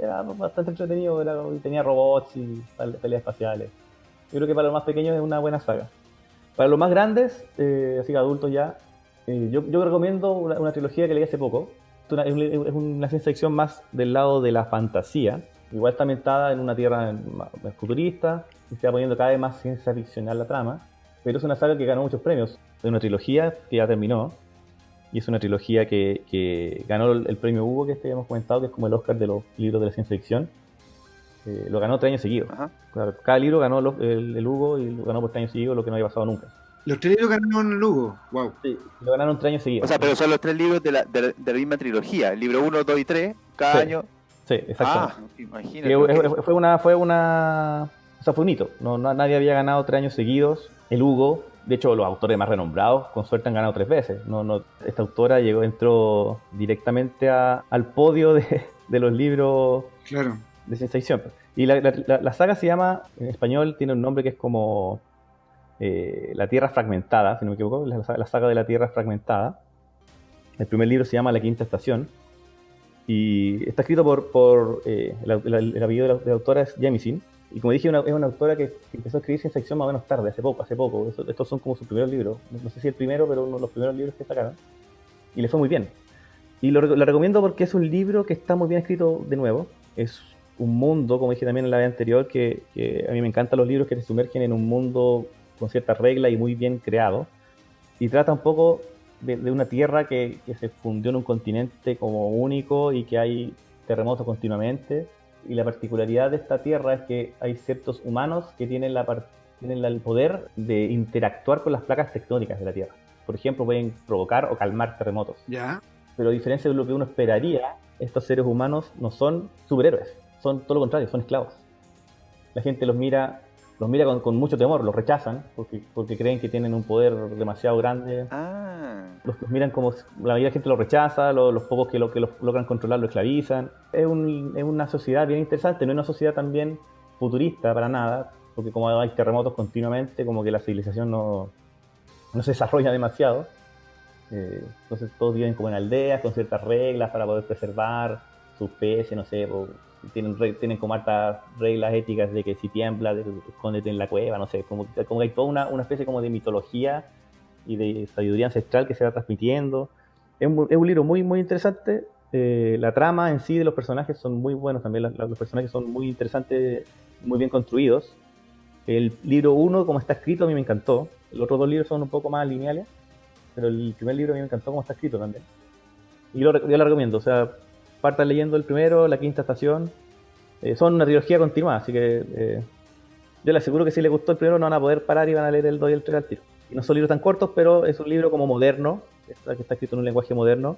Era bastante entretenido, tenía robots y peleas espaciales. Yo creo que para los más pequeños es una buena saga. Para los más grandes, así que adultos ya, yo recomiendo una trilogía que leí hace poco. Es una ciencia ficción más del lado de la fantasía. Igual está ambientada en una tierra más futurista y se va poniendo cada vez más ciencia ficcional la trama. Pero es una saga que ganó muchos premios. Es una trilogía que ya terminó. Y es una trilogía que ganó el premio Hugo, que hemos comentado, que es como el Oscar de los libros de la ciencia ficción. Lo ganó 3 años seguidos. Claro, cada libro ganó el Hugo y lo ganó por 3 años seguidos, lo que no había pasado nunca. Los 3 libros ganaron el Hugo. Wow. Sí, lo ganaron 3 años seguidos. O sea, pero son los 3 libros de la misma trilogía. El libro 1, 2 y 3, cada año. Sí, exactamente. Imagínate. Fue un hito. Nadie había ganado 3 años seguidos. El Hugo, de hecho, los autores más renombrados, con suerte han ganado 3 veces. Esta autora entró directamente al podio de los libros de ciencia ficción. Y la saga se llama, en español, tiene un nombre que es como La Tierra Fragmentada, si no me equivoco, la saga de la Tierra Fragmentada. El primer libro se llama La Quinta Estación. Y está escrito por el apellido de la autora es Jemisin. Y como dije, es una autora que empezó a escribir ciencia ficción más o menos tarde, hace poco. Estos son como sus primeros libros. No sé si el primero, pero uno de los primeros libros que sacaron. Y le fue muy bien. Y lo recomiendo porque es un libro que está muy bien escrito de nuevo. Es un mundo, como dije también en la vez anterior, que a mí me encantan los libros que se sumergen en un mundo con ciertas reglas y muy bien creado. Y trata un poco de una tierra que se fundió en un continente como único y que hay terremotos continuamente. Y la particularidad de esta tierra es que hay ciertos humanos que tienen el poder de interactuar con las placas tectónicas de la tierra. Por ejemplo, pueden provocar o calmar terremotos. Ya. Pero a diferencia de lo que uno esperaría, estos seres humanos no son superhéroes, son todo lo contrario, son esclavos. La gente los mira con mucho temor, los rechazan porque creen que tienen un poder demasiado grande. Los miran como la mayoría de la gente los rechaza, los pocos que los logran controlar lo esclavizan. Es una sociedad bien interesante, no es una sociedad también futurista para nada, porque como hay terremotos continuamente, como que la civilización no se desarrolla demasiado. Entonces todos viven como en aldeas con ciertas reglas para poder preservar su especie, no sé, tienen como hartas reglas éticas de que si tiembla, escóndete en la cueva, no sé, como que hay toda una especie como de mitología y de sabiduría ancestral que se va transmitiendo. Es un libro muy, muy interesante. La trama en sí de los personajes son muy buenos también, los personajes son muy interesantes, muy bien construidos. El libro 1, como está escrito, a mí me encantó. Los otros 2 libros son un poco más lineales, pero el primer libro a mí me encantó como está escrito también. Y yo lo recomiendo, o sea, partan leyendo el primero, La Quinta Estación. Son una trilogía continuada, así que yo les aseguro que si les gustó el primero no van a poder parar y van a leer el 2 y el 3 al tiro. Y no son libros tan cortos, pero es un libro como moderno, que está escrito en un lenguaje moderno.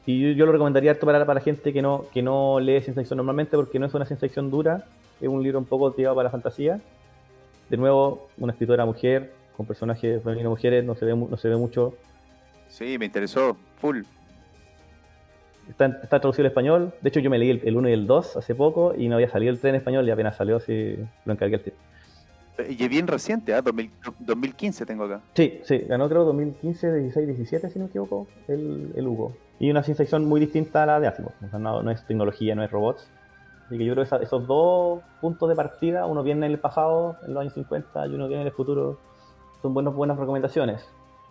Y yo lo recomendaría harto para gente que no lee ciencia ficción normalmente, porque no es una ciencia ficción dura, es un libro un poco tirado para la fantasía. De nuevo, una escritora mujer, con personajes femeninos mujeres, no se ve mucho. Sí, me interesó, full. Está traducido al español. De hecho, yo me leí el 1 y el 2 hace poco y no había salido el 3 en español y apenas salió, así lo encargué al tiro. Y es bien reciente, 2015 tengo acá. Sí, ganó creo 2015, 16, 17, si no me equivoco, el Hugo. Y una ciencia ficción muy distinta a la de Asimov. O sea, no es tecnología, no es robots. Así que yo creo que esos 2 puntos de partida, uno viene en el pasado, en los años 50, y uno viene en el futuro, son buenas recomendaciones.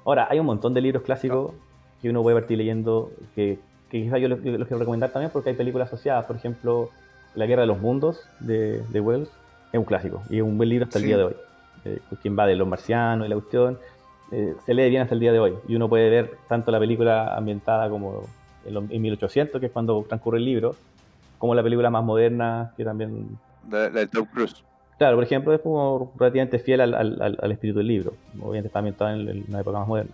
Ahora, hay un montón de libros clásicos que uno puede partir leyendo, que quizás yo los quiero recomendar también porque hay películas asociadas. Por ejemplo, La Guerra de los Mundos de Wells es un clásico y es un buen libro hasta el día de hoy. Quien va de los marcianos y la cuestión, se lee bien hasta el día de hoy. Y uno puede ver tanto la película ambientada como en 1800, que es cuando transcurre el libro, como la película más moderna, que también de Tom Cruise. Claro, por ejemplo, es como relativamente fiel al espíritu del libro. Obviamente está ambientado en una época más moderna.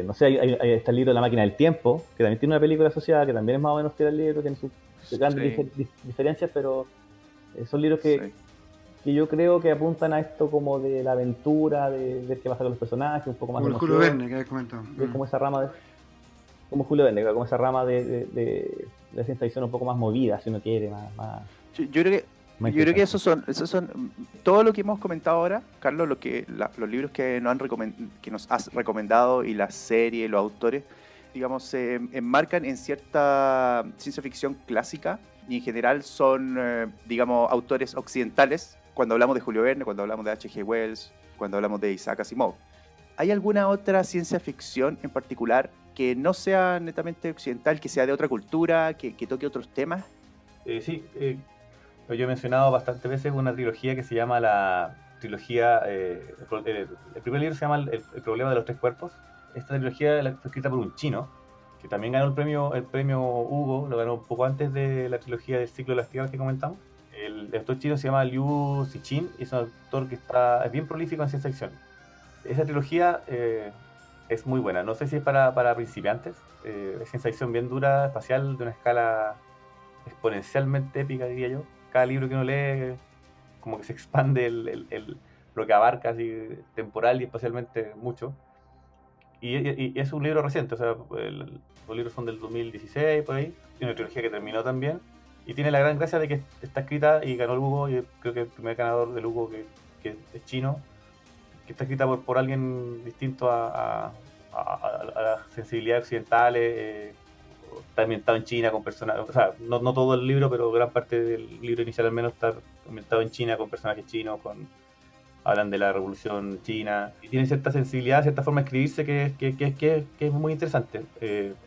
No sé, está el libro La máquina del tiempo, que también tiene una película asociada, que también es más o menos fiel al libro, tiene sus grandes diferencias, pero son libros que yo creo que apuntan a esto como de la aventura, de ver qué pasa con los personajes, un poco más Como de el Julio emoción. Verne que habías comentado. Como esa rama de... Como Julio Verne, como esa rama de ciencia ficción un poco más movida, si uno quiere, más Yo creo que esos son todo lo que hemos comentado ahora, Carlos, los libros que nos has recomendado y la serie, los autores, digamos, se enmarcan en cierta ciencia ficción clásica y en general son, digamos, autores occidentales. Cuando hablamos de Julio Verne, cuando hablamos de H.G. Wells, cuando hablamos de Isaac Asimov. ¿Hay alguna otra ciencia ficción en particular que no sea netamente occidental, que sea de otra cultura, que toque otros temas? Sí, yo he mencionado bastantes veces una trilogía que se llama la trilogía... el primer libro se llama el problema de los tres cuerpos. Esta trilogía fue escrita por un chino, que también ganó el premio Hugo, lo ganó un poco antes de la trilogía del ciclo de las tierras que comentamos. El autor chino se llama Liu Cixin y es un autor que es bien prolífico en ciencia ficción. Esa trilogía es muy buena, no sé si es para principiantes, es ciencia ficción bien dura, espacial, de una escala exponencialmente épica, diría yo. Cada libro que uno lee como que se expande lo que abarca así, temporal y espacialmente mucho. Y es un libro reciente, o sea, los libros son del 2016, por ahí. Tiene una trilogía que terminó también. Y tiene la gran gracia de que está escrita y ganó el Hugo, y creo que el primer ganador del Hugo que es chino, que está escrita por alguien distinto a las sensibilidades occidentales, está ambientado en China con personajes, o sea, no todo el libro, pero gran parte del libro inicial al menos está ambientado en China con personajes chinos, hablan de la revolución china, y tiene cierta sensibilidad, cierta forma de escribirse que es muy interesante.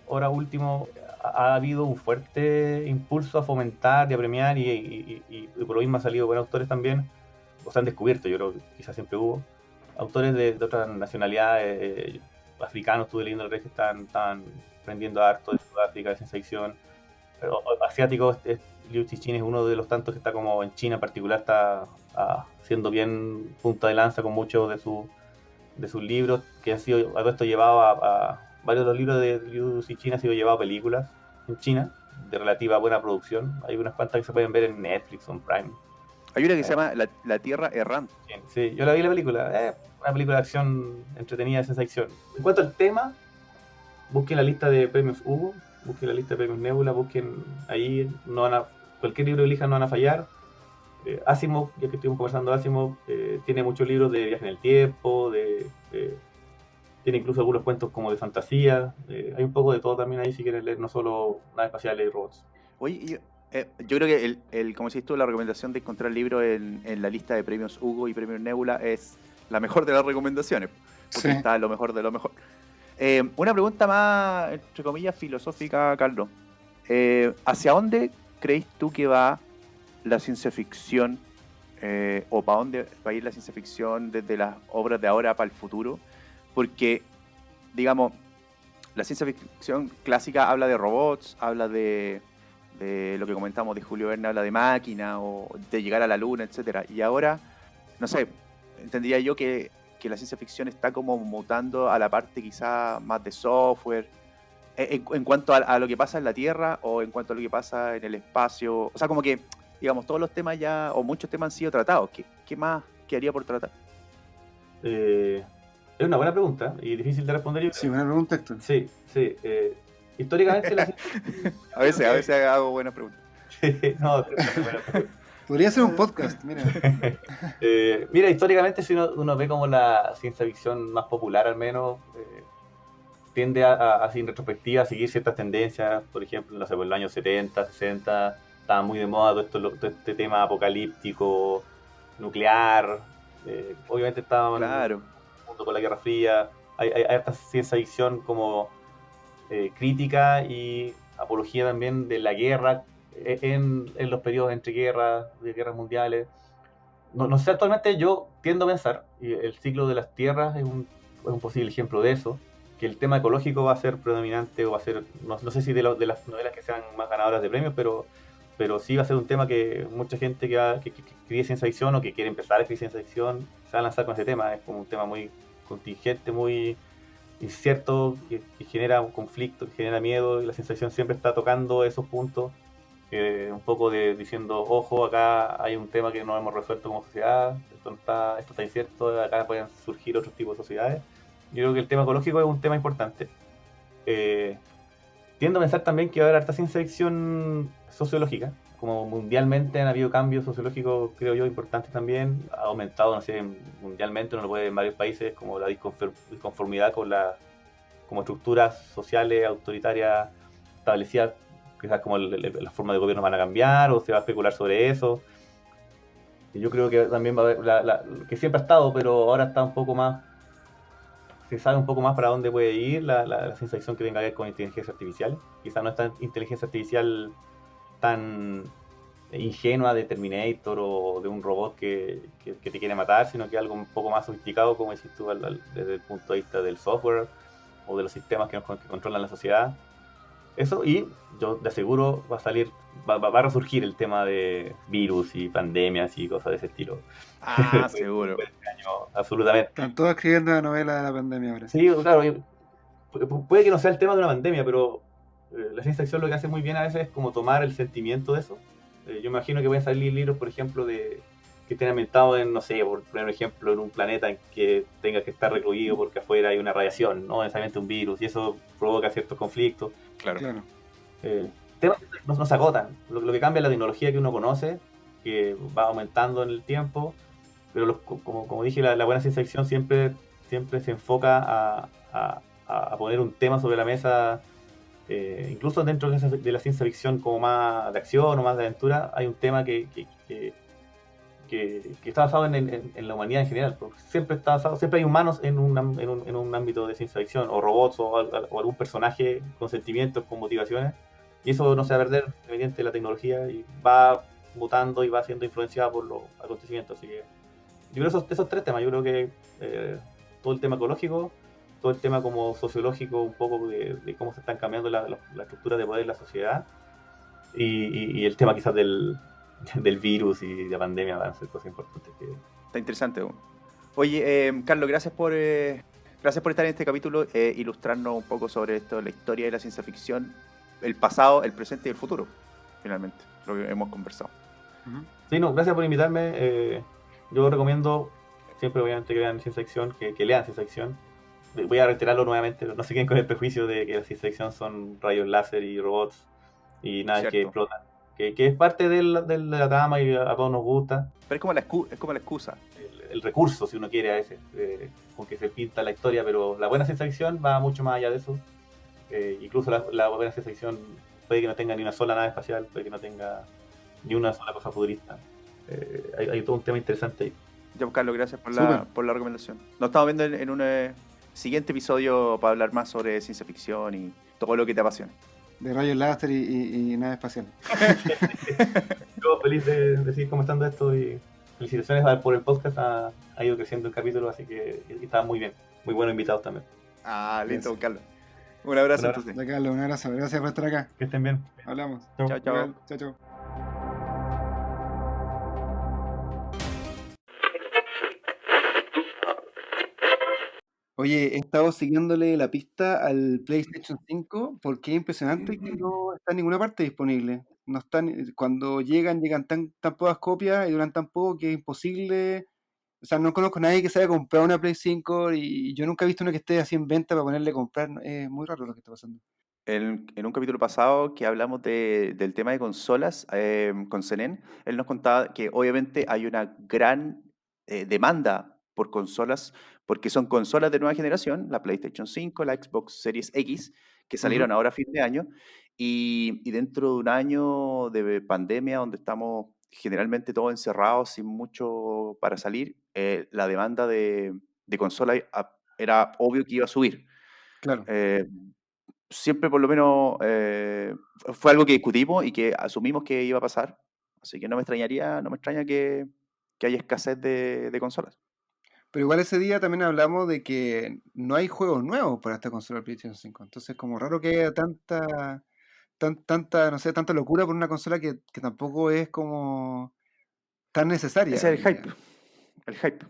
Ahora último, ha habido un fuerte impulso a fomentar y a premiar, y por lo mismo han salido buenos autores también, o se han descubierto, yo creo que quizás siempre hubo, autores de otras nacionalidades, africanos, estuve leyendo el rey que están aprendiendo harto de Sudáfrica, de ciencia ficción, pero asiáticos, Liu Cixin es uno de los tantos que está como en China en particular, está siendo bien punta de lanza con muchos de sus libros, que han sido a todo esto llevado a varios de los libros de Liu Cixin han sido llevados a películas en China, de relativa buena producción. Hay unas cuantas que se pueden ver en Netflix o en Prime. Hay una que se llama La Tierra Errante. Sí, yo la vi la película, una película de acción entretenida de ciencia ficción. En cuanto al tema, busquen la lista de premios Hugo, busquen la lista de premios Nebula, busquen ahí, cualquier libro que elijan no van a fallar. Asimov, ya que estuvimos conversando, Asimov tiene muchos libros de viaje en el tiempo, tiene incluso algunos cuentos como de fantasía, hay un poco de todo también ahí si quieren leer, no solo naves espaciales y robots. Oye, yo creo que como decís tú, la recomendación de encontrar el libro en la lista de premios Hugo y premios Nebula es la mejor de las recomendaciones, porque está lo mejor de lo mejor. Una pregunta más, entre comillas, filosófica, Carlos. ¿Hacia dónde crees tú que va la ciencia ficción, o para dónde va a ir la ciencia ficción desde las obras de ahora para el futuro? Porque, digamos, la ciencia ficción clásica habla de robots, habla de lo que comentamos de Julio Verne, habla de máquina o de llegar a la luna, etcétera. Y ahora, no sé, entendería yo que la ciencia ficción está como mutando a la parte quizá más de software, en cuanto a lo que pasa en la Tierra o en cuanto a lo que pasa en el espacio. O sea, como que, digamos, todos los temas ya, o muchos temas han sido tratados. ¿Qué más quedaría por tratar? Es una buena pregunta y difícil de responder. Sí, buena pregunta, Héctor. Sí. Históricamente a veces hago buenas preguntas. No, podría ser un podcast, mira. Mira, históricamente si uno ve como la ciencia ficción más popular al menos tiende así en retrospectiva a seguir ciertas tendencias. Por ejemplo, no sé, por los años 70, 60 estaba muy de moda todo este tema apocalíptico, nuclear, obviamente estaba junto con la Guerra Fría. Hay esta ciencia ficción como crítica y apología también de la guerra en los periodos entre guerras, de guerras mundiales. No sé, actualmente yo tiendo a pensar, y el ciclo de las tierras es un posible ejemplo de eso, que el tema ecológico va a ser predominante, o va a ser, no sé si de las novelas que sean más ganadoras de premios, pero pero sí va a ser un tema que mucha gente que escribe ciencia ficción o que quiere empezar a escribir ciencia ficción se va a lanzar con ese tema. Es como un tema muy contingente, muy incierto, que genera un conflicto, que genera miedo, y la ciencia ficción siempre está tocando esos puntos, un poco diciendo, ojo, acá hay un tema que no hemos resuelto como sociedad, esto está incierto, acá pueden surgir otros tipos de sociedades. Yo creo que el tema ecológico es un tema importante. Tiendo a pensar también que va a haber harta ciencia ficción sociológica, como mundialmente han habido cambios sociológicos, creo yo, importantes también. Ha aumentado, no sé, mundialmente, uno lo puede ver en varios países, como la disconformidad con como estructuras sociales autoritarias establecidas, quizás como la forma de gobierno van a cambiar, o se va a especular sobre eso. Y yo creo que también va a haber, que siempre ha estado, pero ahora está un poco más, se sabe un poco más para dónde puede ir la ciencia ficción que tenga que ver con inteligencia artificial. Quizás no es tan inteligencia artificial tan ingenua de Terminator o de un robot que te quiere matar, sino que algo un poco más sofisticado, como decís tú, desde el punto de vista del software o de los sistemas que controlan la sociedad. Eso, y yo de aseguro va a resurgir el tema de virus y pandemias y cosas de ese estilo. Ah, seguro. Absolutamente. Están todos escribiendo la novela de la pandemia ahora. Sí, claro, puede que no sea el tema de una pandemia, pero la ciencia ficción lo que hace muy bien a veces es como tomar el sentimiento de eso. Yo me imagino que pueden salir libros, por ejemplo, que estén ambientados en, no sé, por poner un ejemplo, en un planeta en que tenga que estar recluido porque afuera hay una radiación, no necesariamente un virus, y eso provoca ciertos conflictos. Claro. Temas no se agotan. Lo que cambia es la tecnología que uno conoce, que va aumentando en el tiempo, pero como dije, la buena ciencia ficción siempre se enfoca a poner un tema sobre la mesa. Incluso dentro de la ciencia ficción como más de acción o más de aventura, hay un tema que está basado en la humanidad en general. Siempre hay humanos en un ámbito de ciencia ficción, o robots, o algún personaje con sentimientos, con motivaciones, y eso no se va a perder mediante la tecnología y va mutando y va siendo influenciado por los acontecimientos. Así que yo creo esos tres temas, yo creo que todo el tema ecológico, todo el tema como sociológico, un poco de cómo se están cambiando las estructuras de poder en la sociedad, y el tema quizás del virus y de la pandemia van a ser cosas importantes. Está interesante. Oye, Carlos, gracias por estar en este capítulo, ilustrarnos un poco sobre esto, la historia de la ciencia ficción, el pasado, el presente y el futuro, finalmente, lo que hemos conversado. Sí, no, gracias por invitarme. Yo recomiendo siempre, obviamente, que vean ciencia ficción, que lean ciencia ficción. Voy a reiterarlo nuevamente, no se queden con el prejuicio de que la ciencia ficción son rayos láser y robots y nada que explotan. Que es parte de la trama y a todos nos gusta. Pero es como la excusa. El recurso, si uno quiere, a veces, con que se pinta la historia, pero la buena ciencia ficción va mucho más allá de eso. Incluso la buena ciencia ficción puede que no tenga ni una sola nave espacial, puede que no tenga ni una sola cosa futurista. Hay todo un tema interesante ahí. Ya, Carlos, gracias por la recomendación. Nos estamos viendo en un siguiente episodio para hablar más sobre ciencia ficción y todo lo que te apasiona. De rayos láser y nave espacial. Yo feliz de seguir comentando esto y felicitaciones por el podcast. Ha ido creciendo el capítulo, así que está muy bien. Muy buenos invitados también. Listo, Carlos. Un abrazo entonces. Ya, Carlos, un abrazo. Gracias por estar acá. Que estén bien. Hablamos. Chao. Chao. Oye, he estado siguiéndole la pista al PlayStation 5 porque es impresionante que no está en ninguna parte disponible. No están, cuando llegan tan pocas copias y duran tan poco que es imposible. O sea, no conozco a nadie que se haya comprado una Play 5 y yo nunca he visto una que esté así en venta para ponerle a comprar. Es muy raro lo que está pasando. En un capítulo pasado que hablamos del tema de consolas con Zenén, él nos contaba que obviamente hay una gran demanda por consolas, porque son consolas de nueva generación, la PlayStation 5, la Xbox Series X, que salieron ahora a fin de año, y dentro de un año de pandemia, donde estamos generalmente todos encerrados, sin mucho para salir, la demanda de consolas era obvio que iba a subir. Claro. Siempre por lo menos fue algo que discutimos y que asumimos que iba a pasar, así que no me extraña que haya escasez de consolas. Pero igual ese día también hablamos de que no hay juegos nuevos para esta consola PlayStation 5, entonces como raro que haya tanta tanta, no sé, tanta locura por una consola que tampoco es como tan necesaria. Ese es el hype. El hype,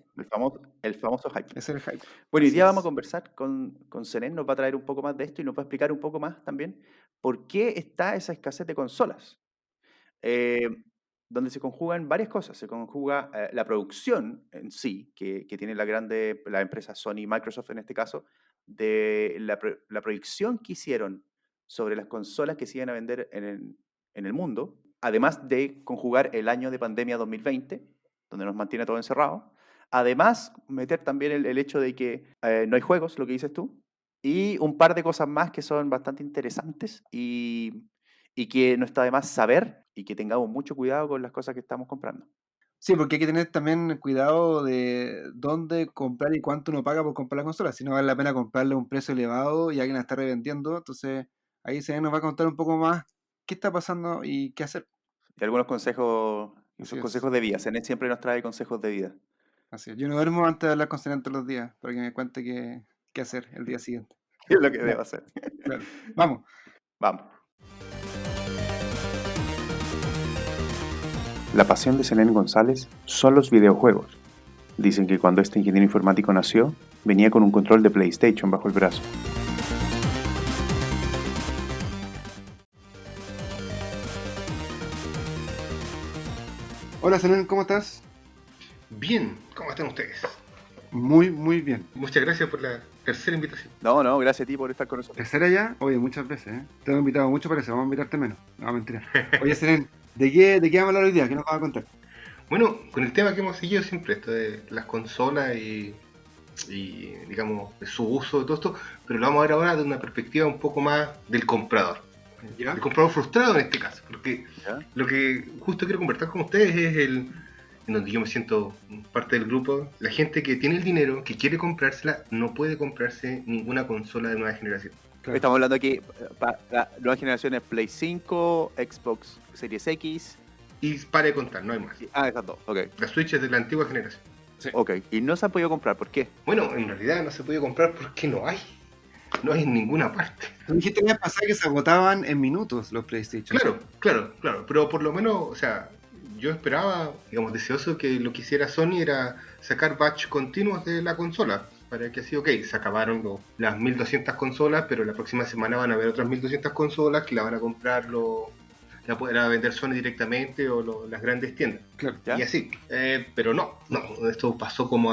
el famoso hype. Ese es el hype. Bueno, hoy Así día vamos a es. conversar con Seren, nos va a traer un poco más de esto y nos va a explicar un poco más también por qué está esa escasez de consolas. eh, donde se conjugan varias cosas. Se conjuga la producción en sí, que tiene la empresa Sony y Microsoft en este caso, de la proyección que hicieron sobre las consolas que se iban a vender en el mundo, además de conjugar el año de pandemia 2020, donde nos mantiene todo encerrado. Además, meter también el hecho de que no hay juegos, lo que dices tú, y un par de cosas más que son bastante interesantes y que no está de más saber y que tengamos mucho cuidado con las cosas que estamos comprando. Sí, porque hay que tener también cuidado de dónde comprar y cuánto uno paga por comprar la consola. Si no vale la pena comprarle a un precio elevado y alguien la está revendiendo. Entonces, ahí se nos va a contar un poco más qué está pasando y qué hacer. Y algunos consejos, Así esos es. consejos de vida. Senet siempre nos trae consejos de vida. Así es. Yo no duermo antes de hablar con Selene todos los días para que me cuente qué hacer el día siguiente. ¿Qué es lo que Ya, debo hacer? claro. Vamos. Vamos. La pasión de Selene González son los videojuegos. Dicen que cuando este ingeniero informático nació, venía con un control de PlayStation bajo el brazo. Hola Selene, ¿cómo estás? Bien, ¿cómo están ustedes? Muy, muy bien. Muchas gracias por la tercera invitación. No, gracias a ti por estar con nosotros. ¿Tercera ya? Oye, muchas veces, ¿eh? Te hemos invitado mucho, parece. Vamos a invitarte menos. No, mentira. Oye, Selene, ¿de qué vamos a hablar hoy día? ¿Qué nos vas a contar? Bueno, con el tema que hemos seguido siempre, esto de las consolas y digamos, su uso y todo esto, pero lo vamos a ver ahora de una perspectiva un poco más del comprador. ¿Ya? El comprador frustrado en este caso, porque ¿Ya? lo que justo quiero conversar con ustedes es en donde yo me siento parte del grupo, la gente que tiene el dinero, que quiere comprársela, no puede comprarse ninguna consola de nueva generación. Claro. Estamos hablando aquí para nuevas generaciones Play 5, Xbox Series X. Y para de contar, no hay más. Esas dos. Ok. La Switch es de la antigua generación. Sí. Ok. Y no se han podido comprar. ¿Por qué? Bueno, en realidad no se puede comprar porque no hay. No hay en ninguna parte. Tú dijiste que pasar que se agotaban en minutos los PlayStation. Claro. Pero por lo menos, o sea, yo esperaba, digamos, deseoso que lo que hiciera Sony era sacar batch continuos de la consola. Para que así, ok, se acabaron las 1200 consolas, pero la próxima semana van a haber otras 1200 consolas que la van a comprar la podrá vender Sony directamente o las grandes tiendas. Claro. ¿Ya? Y así. Pero no, esto pasó como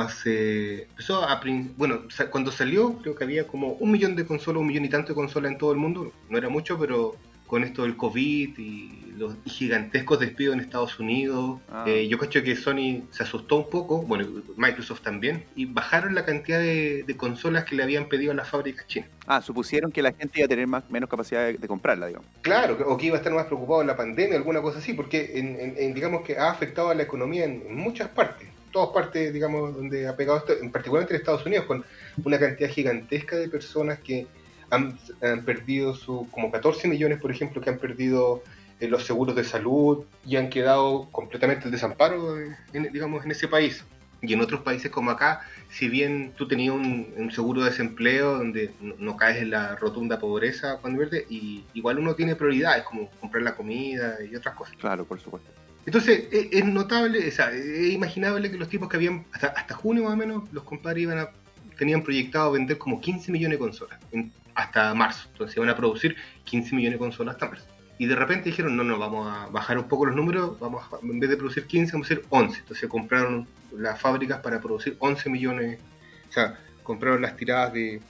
cuando salió creo que había como 1 millón de consolas, 1 millón y tanto de consolas en todo el mundo. No era mucho, pero con esto del COVID y los gigantescos despidos en Estados Unidos, yo cacho que Sony se asustó un poco, bueno, Microsoft también, y bajaron la cantidad de consolas que le habían pedido a las fábricas chinas. Supusieron que la gente iba a tener menos capacidad de comprarla, digamos. Claro, o que iba a estar más preocupado en la pandemia, alguna cosa así, porque digamos que ha afectado a la economía en muchas partes, todas partes, digamos, donde ha pegado esto, en particular en Estados Unidos, con una cantidad gigantesca de personas que han perdido como 14 millones, por ejemplo, que han perdido los seguros de salud y han quedado completamente en desamparo, digamos, en ese país. Y en otros países como acá, si bien tú tenías un seguro de desempleo donde no caes en la rotunda pobreza cuando pierdes, y igual uno tiene prioridades como comprar la comida y otras cosas. Claro, por supuesto. Entonces es notable, o sea, es imaginable que los tipos que habían, hasta junio más o menos, los compadres tenían proyectado vender como 15 millones de consolas hasta marzo. Entonces iban a producir 15 millones de consolas hasta marzo. Y de repente dijeron, no, vamos a bajar un poco los números, en vez de producir 15, vamos a hacer 11. Entonces compraron las fábricas para producir 11 millones, o sea, compraron las tiradas de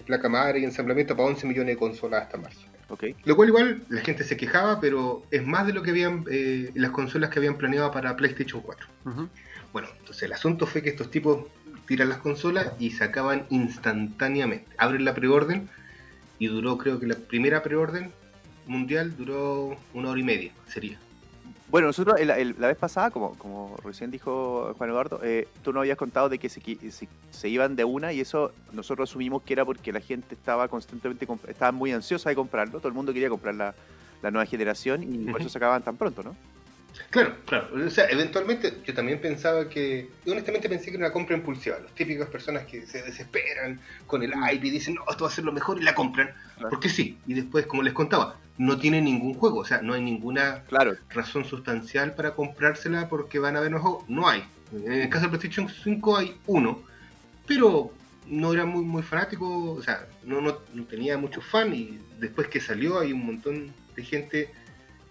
placa madre y ensamblamiento para 11 millones de consolas hasta marzo. Okay. Lo cual igual la gente se quejaba, pero es más de lo que habían las consolas que habían planeado para PlayStation 4. Uh-huh. Bueno, entonces el asunto fue que estos tipos tiran las consolas y se acaban instantáneamente. Abren la preorden y duró, creo que la primera preorden mundial duró 1 hora y media, sería. Bueno, nosotros la vez pasada, como recién dijo Juan Eduardo, tú nos habías contado de que se iban de una y eso nosotros asumimos que era porque la gente estaba estaba muy ansiosa de comprarlo, todo el mundo quería comprar la nueva generación y por eso se acababan tan pronto, ¿no? Claro, claro. O sea, eventualmente yo también pensaba que... Yo honestamente pensé que era una compra impulsiva. Las típicas personas que se desesperan con el hype y dicen, no, esto va a ser lo mejor y la compran. Claro. Porque sí. Y después, como les contaba, no tiene ningún juego. O sea, no hay ninguna Claro. razón sustancial para comprársela porque van a ver los juegos. No hay. En el caso del PlayStation 5 hay uno. Pero no era muy fanático. O sea, no tenía muchos fans. Y después que salió hay un montón de gente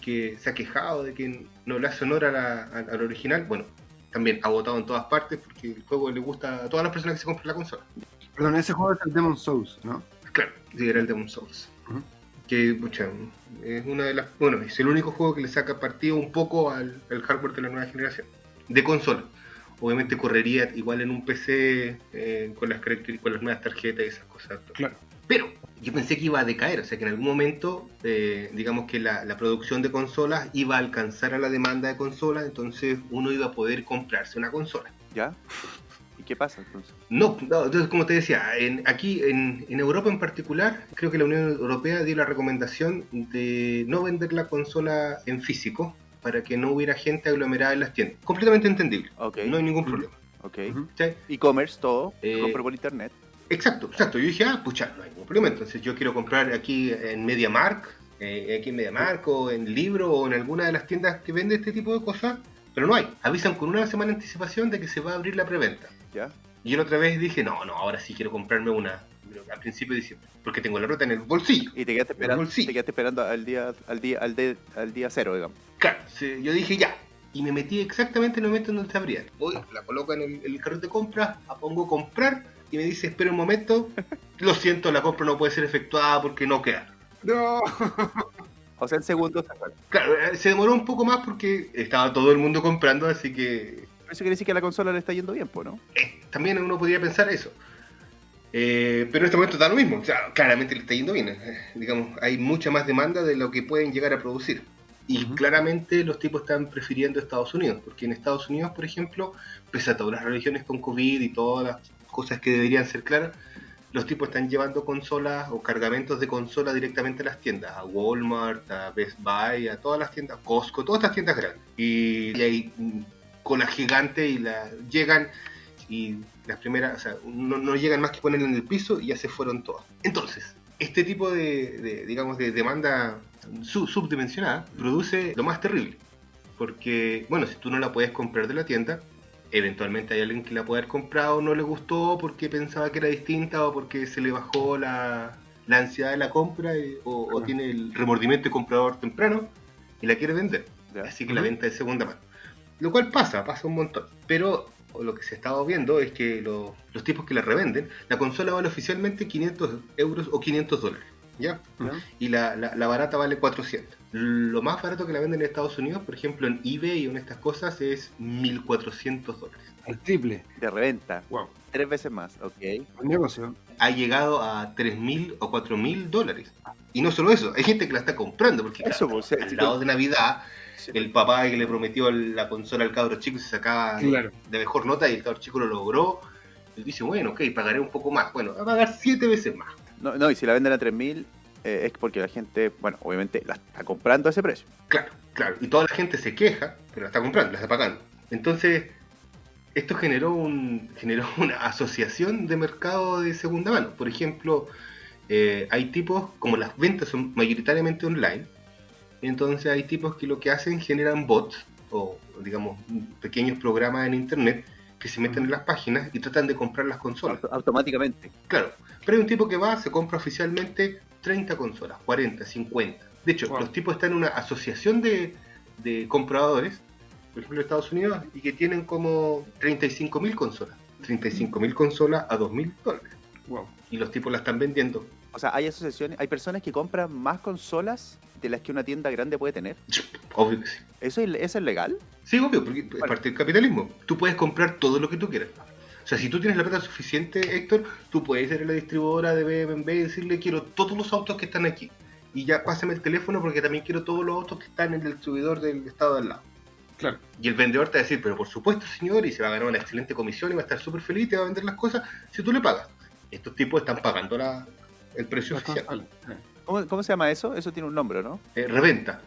que se ha quejado de que no le hace honor al original. Bueno, también ha votado en todas partes porque el juego le gusta a todas las personas que se compran la consola. Perdón, ese juego es el Demon's Souls, ¿no? Claro, sí, era el Demon's Souls. Ujú. Que, pucha, es una de las... Bueno, es el único juego que le saca partido un poco al hardware de la nueva generación. De consola. Obviamente correría igual en un PC con las nuevas tarjetas y esas cosas. Claro. Pero yo pensé que iba a decaer, o sea que en algún momento, digamos que la producción de consolas iba a alcanzar a la demanda de consolas, entonces uno iba a poder comprarse una consola. ¿Ya? ¿Y qué pasa entonces? No, entonces como te decía, aquí en Europa en particular, creo que la Unión Europea dio la recomendación de no vender la consola en físico para que no hubiera gente aglomerada en las tiendas. Completamente entendible, Ok. no hay ningún problema. Ok. Ujú. ¿Sí? E-commerce, todo. Eh, Compro por internet. Exacto. Yo dije, pucha, no hay ningún problema. Entonces yo quiero comprar aquí en MediaMarkt, o en Libro o en alguna de las tiendas que vende este tipo de cosas, pero no hay. Avisan con una semana de anticipación de que se va a abrir la preventa. ¿Ya? Y yo la otra vez dije, no, ahora sí quiero comprarme una a principio de diciembre, porque tengo la ruta en el bolsillo. Y te quedaste En el esperando, bolsillo. al día cero, digamos. Claro, sí, yo dije ya. Y me metí exactamente en el momento en donde se abría. Voy, la coloco en el carrito de compra, la pongo comprar y me dice, espera un momento, lo siento, la compra no puede ser efectuada porque no queda. No. O sea, en segundos se fue. Claro, se demoró un poco más porque estaba todo el mundo comprando, así que Eso quiere decir que a la consola le está yendo bien, ¿no? también uno podría pensar eso. Pero en este momento da lo mismo, o sea, claramente le está yendo bien. Digamos, hay mucha más demanda de lo que pueden llegar a producir. Y claramente los tipos están prefiriendo Estados Unidos, porque en Estados Unidos, por ejemplo, pese a todas las religiones con COVID y todas las cosas que deberían ser claras, los tipos están llevando consolas o cargamentos de consola directamente a las tiendas, a Walmart, a Best Buy, a todas las tiendas, Costco, todas estas tiendas grandes. Y hay colas gigantes y llegan y las primeras, o sea, no llegan más que ponerla en el piso y ya se fueron todas. Entonces, este tipo de demanda subdimensionada produce lo más terrible. Porque, bueno, si tú no la puedes comprar de la tienda, eventualmente hay alguien que la puede haber comprado, no le gustó porque pensaba que era distinta o porque se le bajó la ansiedad de la compra o tiene el remordimiento de comprador temprano y la quiere vender. ¿Ya? Así que la venta de segunda mano. Lo cual pasa un montón. Pero lo que se estaba viendo es que los tipos que la revenden, la consola vale oficialmente 500 euros o 500 dólares. ¿Ya? Y la barata vale 400. Lo más barato que la venden en Estados Unidos, por ejemplo en eBay y en estas cosas, es 1.400 dólares. Al triple. De reventa. Wow. 3 veces más, ok. Buen negocio. Ha llegado a 3.000 o 4.000 dólares. Y no solo eso, hay gente que la está comprando, porque Eso, claro, pues, al lado de Navidad, Sí. el papá que le prometió la consola al cabro chico se sacaba Claro. de mejor nota y el cabro chico lo logró. Y dice, bueno, ok, pagaré un poco más. Bueno, va a pagar 7 veces más. No, y si la venden a 3.000, es porque la gente, bueno, obviamente la está comprando a ese precio. Claro. Y toda la gente se queja, pero la está comprando, la está pagando. Entonces, esto generó una asociación de mercado de segunda mano. Por ejemplo, hay tipos, como las ventas son mayoritariamente online, entonces hay tipos que lo que hacen generan bots, o digamos, pequeños programas en internet que se meten en las páginas y tratan de comprar las consolas. Automáticamente. Claro, pero hay un tipo que va, se compra oficialmente 30 consolas, 40, 50. De hecho, Wow. los tipos están en una asociación de compradores, por ejemplo en Estados Unidos, y que tienen como 35.000 consolas. 35.000 consolas a $2.000. Wow. Y los tipos la están vendiendo. O sea, hay asociaciones, hay personas que compran más consolas de las que una tienda grande puede tener. Obvio que sí. ¿Eso es legal? Sí, obvio, porque es parte del capitalismo. Tú puedes comprar todo lo que tú quieras. O sea, si tú tienes la plata suficiente, Héctor, tú puedes ir a la distribuidora de BMW y decirle, quiero todos los autos que están aquí. Y ya pásame el teléfono porque también quiero todos los autos que están en el distribuidor del estado de al lado. Claro. Y el vendedor te va a decir, pero por supuesto, señor, y se va a ganar una excelente comisión y va a estar súper feliz y te va a vender las cosas si tú le pagas. Estos tipos están pagando el precio Las oficial. consolas. ¿Cómo se llama eso? Eso tiene un nombre, ¿no? Reventa.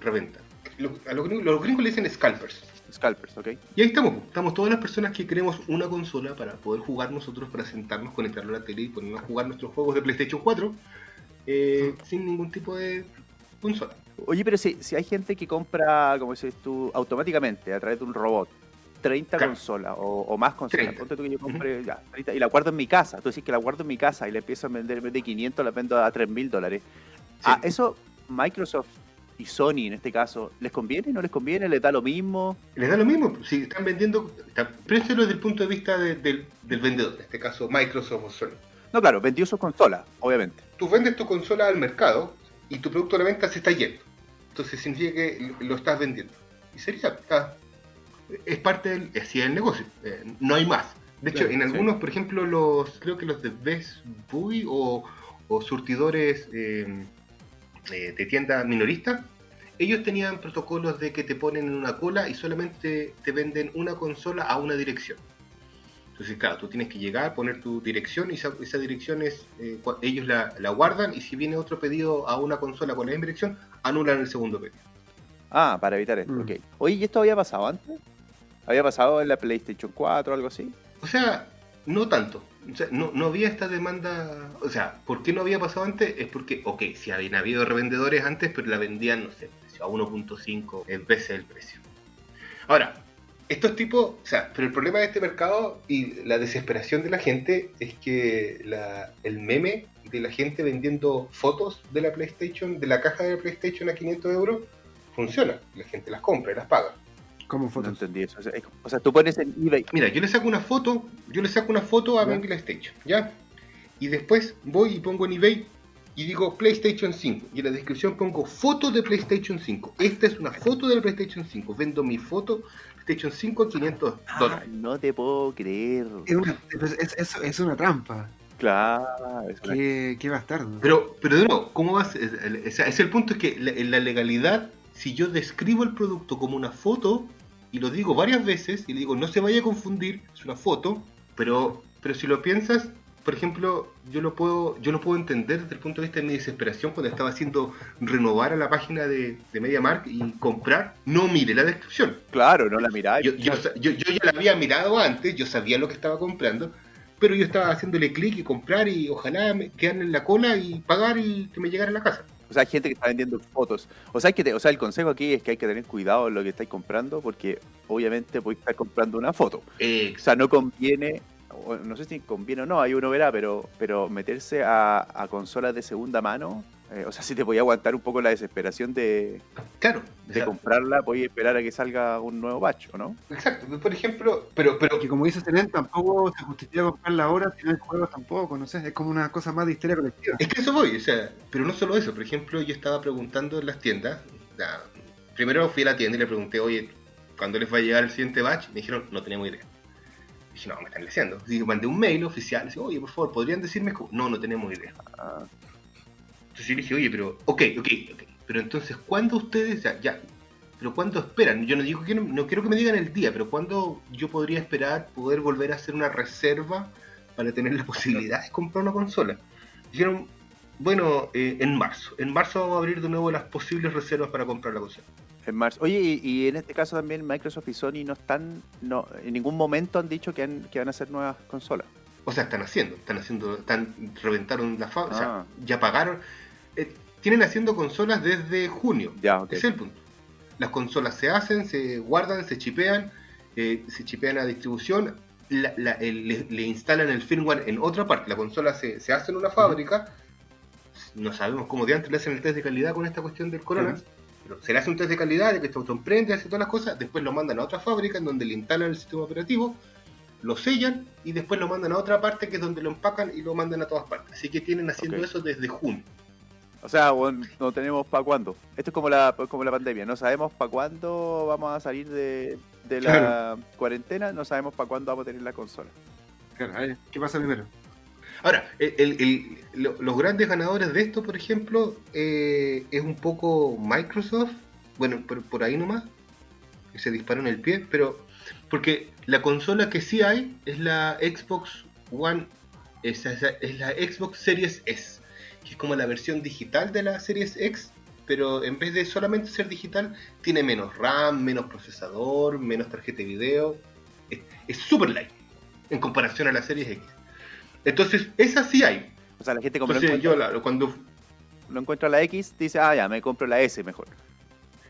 A los gringos le dicen scalpers. Scalpers, ¿ok? Y ahí estamos todas las personas que queremos una consola para poder jugar nosotros, para sentarnos, conectarlo a la tele y ponernos a jugar nuestros juegos de PlayStation 4 sin ningún tipo de consola. Oye, pero si hay gente que compra, como dices tú, automáticamente a través de un robot, 30 Claro. consolas o más consolas. 30. Ponte tú que yo compre ya, 30 y la guardo en mi casa. Tú decís que la guardo en mi casa y la empiezo a vender en vez de 500, la vendo a $3,000. Sí. ¿Eso Microsoft y Sony en este caso, les conviene? ¿No les conviene? ¿Les da lo mismo? Les da lo mismo, si están vendiendo, piénselo desde el punto de vista del vendedor, en este caso Microsoft o Sony. No, claro, vendió sus consolas, obviamente. Tú vendes tu consola al mercado y tu producto de la venta se está yendo. Entonces significa que lo estás vendiendo. Y sería, es parte del negocio, no hay más. De hecho, Claro, en algunos, por ejemplo, creo que los de Best Buy o surtidores de tienda minorista, ellos tenían protocolos de que te ponen en una cola y solamente te venden una consola a una dirección. Entonces, claro, tú tienes que llegar, poner tu dirección y esa dirección ellos la guardan y si viene otro pedido a una consola con la misma dirección, anulan el segundo pedido. Ah, para evitar esto, ok. Oye, ¿y esto había pasado antes? ¿Había pasado en la PlayStation 4 o algo así? O sea, no tanto. O sea, no había esta demanda. O sea, ¿por qué no había pasado antes? Es porque, ok, sí habían habido revendedores antes, pero la vendían, no sé, a 1.5 veces el precio. Ahora, estos tipos, o sea, pero el problema de este mercado y la desesperación de la gente es que el meme de la gente vendiendo fotos de la PlayStation, de la caja de la PlayStation a 500 euros, funciona. La gente las compra y las paga. ¿Cómo No fotos? entendí eso. O sea, tú pones en eBay. Mira, yo le saco una foto a mi PlayStation, ¿ya? Y después voy y pongo en eBay y digo PlayStation 5. Y en la descripción pongo foto de PlayStation 5. Esta es una foto de la PlayStation 5. Vendo mi foto PlayStation 5 a $500. No te puedo creer. Es una trampa. Claro. Qué bastardo. Pero de nuevo, ¿cómo vas? Es el punto es que en la legalidad, si yo describo el producto como una foto, y lo digo varias veces, y le digo, no se vaya a confundir, es una foto, pero si lo piensas, por ejemplo, yo lo puedo entender desde el punto de vista de mi desesperación cuando estaba haciendo renovar a la página de MediaMarkt y comprar, no mire la descripción. Claro, no la miráis. Yo ya la había mirado antes, yo sabía lo que estaba comprando, pero yo estaba haciéndole clic y comprar y ojalá quedarme en la cola y pagar y que me llegara a la casa. O sea, hay gente que está vendiendo fotos. O sea, el consejo aquí es que hay que tener cuidado en lo que estáis comprando porque obviamente podéis estar comprando una foto. O sea, no conviene, no sé si conviene o no, ahí uno verá, pero meterse a consolas de segunda mano, o sea, si te podía aguantar un poco la desesperación de comprarla, podéis esperar a que salga un nuevo patch, ¿o no? Exacto, por ejemplo, pero Que como dices, Tenen, tampoco se justifica comprarla ahora si no hay juegos tampoco, no sé, es como una cosa más de histeria colectiva. es que eso voy, o sea, pero no solo eso, por ejemplo, yo estaba preguntando en las tiendas, primero fui a la tienda y le pregunté, oye, ¿cuándo les va a llegar el siguiente batch? Me dijeron, no tenemos idea. Dije, no, me están diciendo. Así mandé un mail oficial, dije, oye, por favor, ¿podrían decirme? No tenemos idea. Entonces yo dije, oye, pero, ok, pero entonces, ¿cuándo ustedes, pero cuándo esperan? Yo no digo que no quiero que me digan el día, pero ¿cuándo yo podría esperar poder volver a hacer una reserva para tener la posibilidad de comprar una consola? Dijeron, bueno, en marzo vamos a abrir de nuevo las posibles reservas para comprar la consola. En marzo. Oye, y en este caso también Microsoft y Sony en ningún momento han dicho que van a hacer nuevas consolas. O sea, reventaron la fábrica, o sea, ya pagaron. Tienen haciendo consolas desde junio. Ya, okay. Ese es el punto. Las consolas se hacen, se guardan, se chipean a distribución, le instalan el firmware en otra parte. La consola se hace en una fábrica, no sabemos cómo de antes le hacen el test de calidad con esta cuestión del corona, pero se le hace un test de calidad de que esto prende, hace todas las cosas, después lo mandan a otra fábrica en donde le instalan el sistema operativo, lo sellan y después lo mandan a otra parte que es donde lo empacan y lo mandan a todas partes. Así que tienen haciendo eso desde junio. O sea, bueno, no tenemos para cuándo. Esto es como la pandemia. No sabemos para cuándo vamos a salir de la cuarentena. No sabemos para cuándo vamos a tener la consola. Claro, a ver, ¿qué pasa primero? Ahora, los grandes ganadores de esto, por ejemplo, es un poco Microsoft. Bueno, por ahí nomás. Que se disparó en el pie. Pero porque la consola que sí hay es la Xbox One. Es la Xbox Series S. Que es como la versión digital de la Series X, pero en vez de solamente ser digital, tiene menos RAM, menos procesador, menos tarjeta de video. Es súper light en comparación a la Series X. Entonces, esa sí hay. O sea, la gente como Entonces, cuando... no encuentra la X, dice, ya, me compro la S mejor.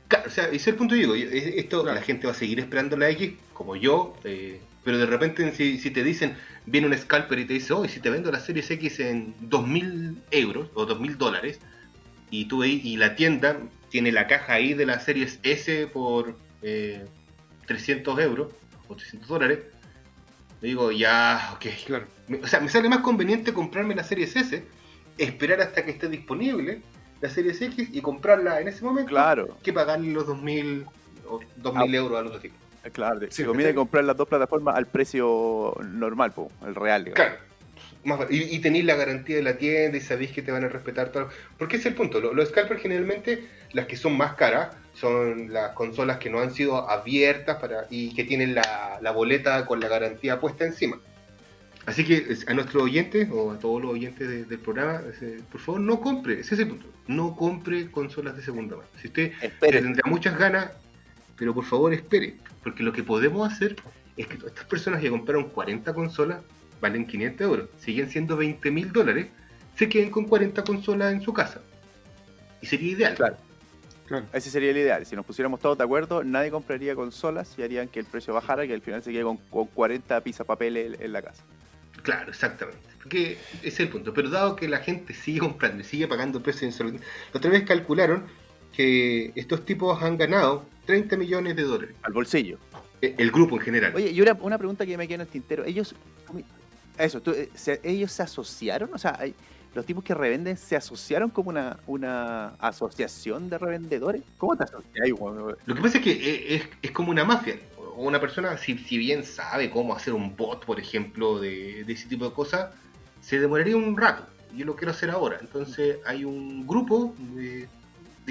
Claro, o sea, ese es el punto que digo. Esto, la gente va a seguir esperando la X, como yo, pero de repente si te dicen, viene un scalper y te dice, si te vendo la Series X en 2.000 euros o $2.000, y tú veis, y la tienda tiene la caja ahí de la Series S por 300 euros o $300, le digo, ya, ok. Claro. O sea, me sale más conveniente comprarme la Series S, esperar hasta que esté disponible la Series X y comprarla en ese momento, Claro. que pagarle los 2.000 o 2.000 euros a los tipos. Claro, Sí, se conviene comprar las dos plataformas al precio normal, el real, digamos. Claro. Y tenéis la garantía de la tienda y sabéis que te van a respetar todo. Porque ese es el punto. Los scalpers generalmente, las que son más caras, son las consolas que no han sido abiertas y que tienen la boleta con la garantía puesta encima. Así que a nuestros oyentes, o a todos los oyentes del programa, por favor, no compre, ese es el punto. No compre consolas de segunda mano. Si usted tendrá muchas ganas, pero por favor espere. Porque lo que podemos hacer es que todas estas personas que compraron 40 consolas, valen 500 euros, siguen siendo $20.000, se queden con 40 consolas en su casa. Y sería ideal. Claro. Ese sería el ideal. Si nos pusiéramos todos de acuerdo, nadie compraría consolas y harían que el precio bajara y que al final se quede con 40 pisapapeles en la casa. Claro, exactamente. Porque ese es el punto. Pero dado que la gente sigue comprando y sigue pagando precios insolentes, la otra vez calcularon que estos tipos han ganado $30 millones. Al bolsillo. El grupo en general. Oye, y una pregunta que me queda en el tintero. Ellos se asociaron, o sea, los tipos que revenden se asociaron como una asociación de revendedores. ¿Cómo te asocias? Lo que pasa es que es como una mafia. O una persona, si bien sabe cómo hacer un bot, por ejemplo, de ese tipo de cosas, se demoraría un rato. Yo lo quiero hacer ahora. Entonces hay un grupo de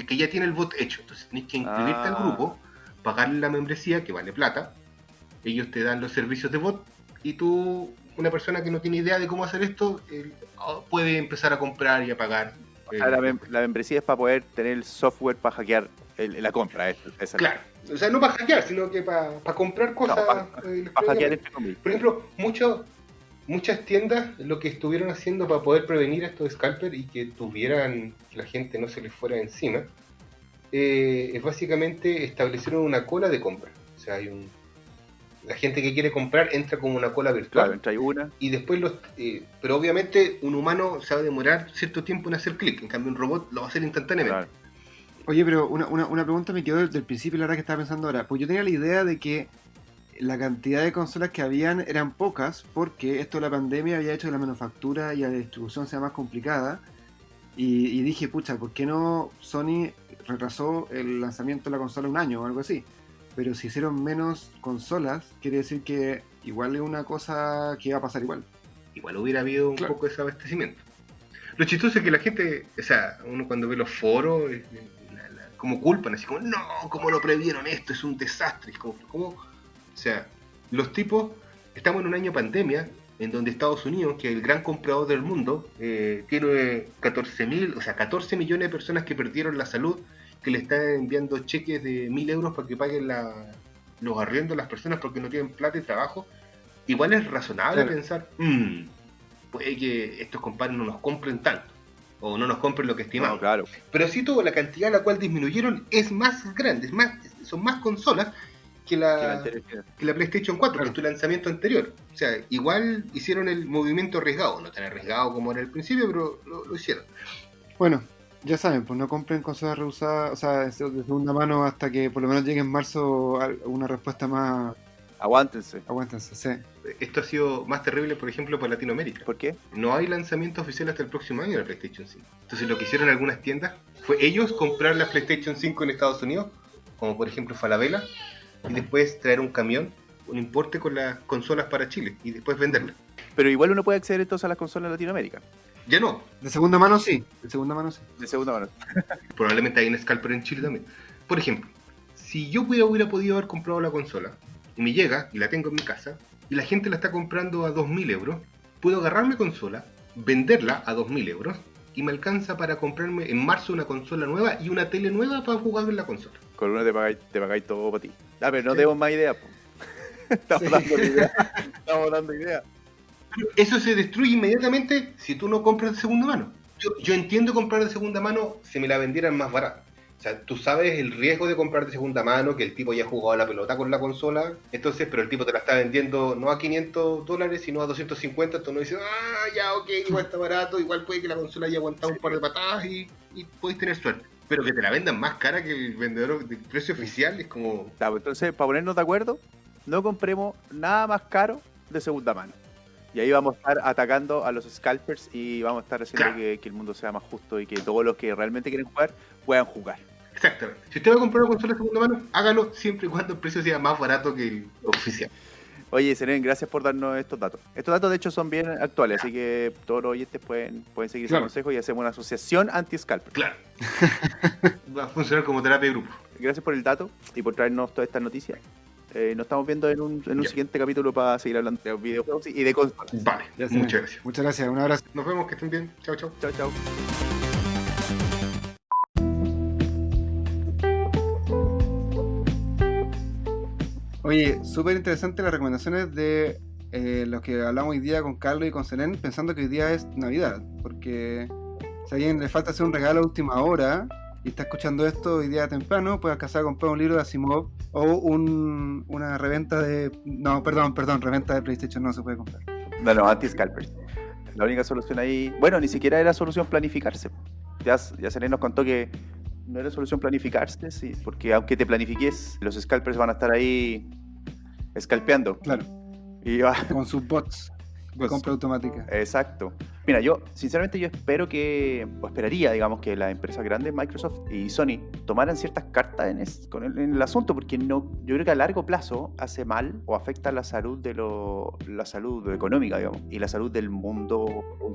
que ya tiene el bot hecho. Entonces tenés que inscribirte al grupo, pagarle la membresía, que vale plata. Ellos te dan los servicios de bot y tú, una persona que no tiene idea de cómo hacer esto, puede empezar a comprar y a pagar. La membresía es para poder tener el software para hackear la compra. Claro. O sea, no para hackear, sino que para comprar cosas. Para hackear entre comillas. Por ejemplo, muchas tiendas lo que estuvieron haciendo para poder prevenir a estos scalpers y que la gente no se les fuera encima, es básicamente establecieron una cola de compra. O sea, la gente que quiere comprar entra como una cola virtual. Claro, entra ahí una. Y después pero obviamente un humano se va a demorar cierto tiempo en hacer clic. En cambio un robot lo va a hacer instantáneamente. Claro. Oye, pero una pregunta me quedó desde el principio, la verdad que estaba pensando ahora. Pues yo tenía la idea de que la cantidad de consolas que habían eran pocas, porque esto de la pandemia había hecho que la manufactura y la distribución sea más complicada. Y dije, pucha, ¿por qué no Sony retrasó el lanzamiento de la consola un año o algo así? Pero si hicieron menos consolas, quiere decir que igual es una cosa que va a pasar igual. Igual hubiera habido un poco de desabastecimiento. Lo chistoso es que la gente, o sea, uno cuando ve los foros, como culpan, así como, no, ¿cómo lo previeron esto? Es un desastre. ¿Cómo? O sea, los tipos, estamos en un año pandemia, en donde Estados Unidos, que es el gran comprador del mundo, tiene 14 millones de personas que perdieron la salud, que le están enviando cheques de 1.000 euros para que paguen los arriendos a las personas porque no tienen plata y trabajo. Igual es razonable pensar, puede que estos compadres no nos compren tanto, o no nos compren lo que estimamos. No, claro. Pero sí, la cantidad a la cual disminuyeron es más grande, son más consolas que la PlayStation 4, que es tu lanzamiento anterior. O sea, igual hicieron el movimiento arriesgado, no tan arriesgado como era al principio, pero lo hicieron. Bueno, ya saben, pues no compren consolas reusadas, o sea, de segunda mano hasta que por lo menos llegue en marzo una respuesta más... Aguántense, sí. Esto ha sido más terrible, por ejemplo, para Latinoamérica. ¿Por qué? No hay lanzamiento oficial hasta el próximo año de la PlayStation 5. Entonces lo que hicieron algunas tiendas fue ellos comprar la PlayStation 5 en Estados Unidos, como por ejemplo Falabella, y después traer un camión, un importe con las consolas para Chile, y después venderlas. Pero igual uno puede acceder entonces a las consolas de Latinoamérica. Ya no. De segunda mano sí. De segunda mano. Probablemente hay un scalper en Chile también. Por ejemplo, si yo hubiera podido haber comprado la consola, y me llega, y la tengo en mi casa, y la gente la está comprando a 2.000 euros, puedo agarrar mi consola, venderla a 2.000 euros, y me alcanza para comprarme en marzo una consola nueva y una tele nueva para jugar en la consola. Con una te pagáis todo para ti. A ver, no Sí. demos más ideas. Po. Estamos Sí. dando ideas. Estamos dando ideas. Eso se destruye inmediatamente si tú no compras de segunda mano. Yo entiendo comprar de segunda mano si me la vendieran más barata. O sea, tú sabes el riesgo de comprar de segunda mano, que el tipo ya ha jugado a la pelota con la consola, entonces, pero el tipo te la está vendiendo no a $500, sino a 250, entonces uno dice, ya, ok, igual está barato, igual puede que la consola haya aguantado un par de patadas y podéis tener suerte. Pero que te la vendan más cara que el vendedor de precio oficial es como... Claro, entonces, para ponernos de acuerdo, no compremos nada más caro de segunda mano. Y ahí vamos a estar atacando a los scalpers y vamos a estar haciendo Claro. que el mundo sea más justo y que todos los que realmente quieren jugar puedan jugar. Exactamente. Si usted va a comprar una consola de segunda mano, hágalo siempre y cuando el precio sea más barato que el oficial. Oye, Seren, gracias por darnos estos datos. Estos datos, de hecho, son bien actuales, así que todos los oyentes pueden seguir ese Claro. consejo y hacemos una asociación anti-scalper. Claro. Va a funcionar como terapia de grupo. Gracias por el dato y por traernos todas estas noticias. Nos estamos viendo en un Ya. siguiente capítulo para seguir hablando de videojuegos y de consolas. Vale, Ya sé. muchas gracias. Muchas gracias, un abrazo. Nos vemos, que estén bien. Chao, chao. Chao, chao. Oye, súper interesante las recomendaciones de los que hablamos hoy día con Carlos y con Selene, pensando que hoy día es Navidad, porque si a alguien le falta hacer un regalo a última hora y está escuchando esto hoy día temprano, puede alcanzar a comprar un libro de Asimov o una reventa de... No, perdón, reventa de PlayStation no se puede comprar. No, anti-scalpers. La única solución ahí... Bueno, ni siquiera era solución planificarse. Ya Seren nos contó que no era solución planificarse, sí, porque aunque te planifiques, los scalpers van a estar ahí scalpeando. Claro, Y va... con sus bots de compra automática. Exacto. Mira, sinceramente yo espero o esperaría, digamos, que las empresas grandes, Microsoft y Sony, tomaran ciertas cartas en el asunto, porque yo creo que a largo plazo hace mal o afecta la salud la salud económica, digamos, y la salud del mundo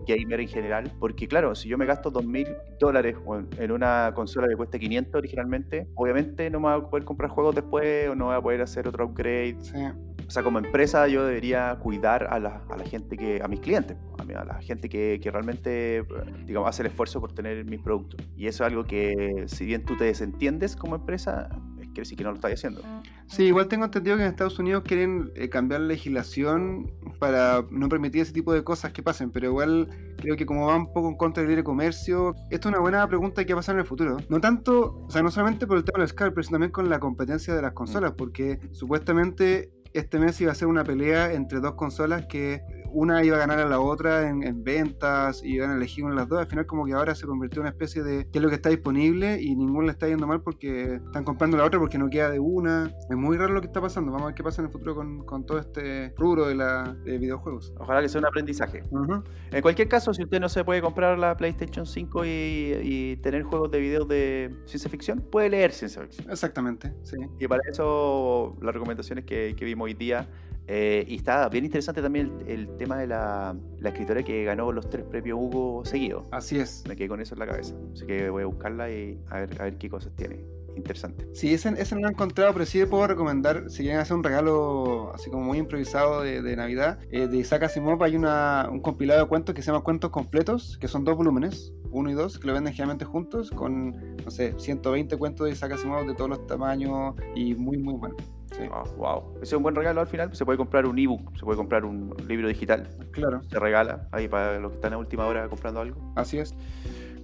gamer en general, porque claro, si yo me gasto $2,000 en una consola que cuesta 500 originalmente, obviamente no me voy a poder comprar juegos después o no voy a poder hacer otro upgrade. Sí. O sea, como empresa yo debería cuidar a la gente a mis clientes, a la gente que realmente, digamos, hace el esfuerzo por tener mis productos. Y eso es algo que, si bien tú te desentiendes como empresa, quiere decir que no lo estás haciendo. Sí, igual tengo entendido que en Estados Unidos quieren cambiar la legislación para no permitir ese tipo de cosas que pasen, pero igual creo que como va un poco en contra del libre comercio, esto es una buena pregunta que va a pasar en el futuro. No tanto, o sea, no solamente por el tema del Skype, pero sino también con la competencia de las consolas, porque supuestamente este mes iba a ser una pelea entre dos consolas que una iba a ganar a la otra en ventas y iban a elegir una de las dos. Al final como que ahora se convirtió en una especie de qué es lo que está disponible y ninguno le está yendo mal porque están comprando la otra porque no queda de una. Es muy raro lo que está pasando. Vamos a ver qué pasa en el futuro con todo este rubro de videojuegos. Ojalá que sea un aprendizaje. Ujú. En cualquier caso, si usted no se puede comprar la PlayStation 5 y tener juegos de video de ciencia ficción, puede leer ciencia ficción. Exactamente, sí. Y para eso las recomendaciones que vimos hoy día. Y está bien interesante también el tema de la escritora que ganó los 3 premios Hugo seguidos. Así es. Me quedé con eso en la cabeza. Así que voy a buscarla y a ver qué cosas tiene. Interesante. Sí, ese no lo he encontrado, pero sí le puedo recomendar, si quieren hacer un regalo así como muy improvisado de Navidad, de Isaac Asimov hay un compilado de cuentos que se llama Cuentos Completos, que son 2 volúmenes, 1 y 2, que lo venden generalmente juntos, con, no sé, 120 cuentos de Isaac Asimov de todos los tamaños y muy, muy bueno. Sí, Wow. Ese es un buen regalo al final. Se puede comprar un ebook, se puede comprar un libro digital. claro, Se regala ahí para los que están a última hora comprando algo. así es.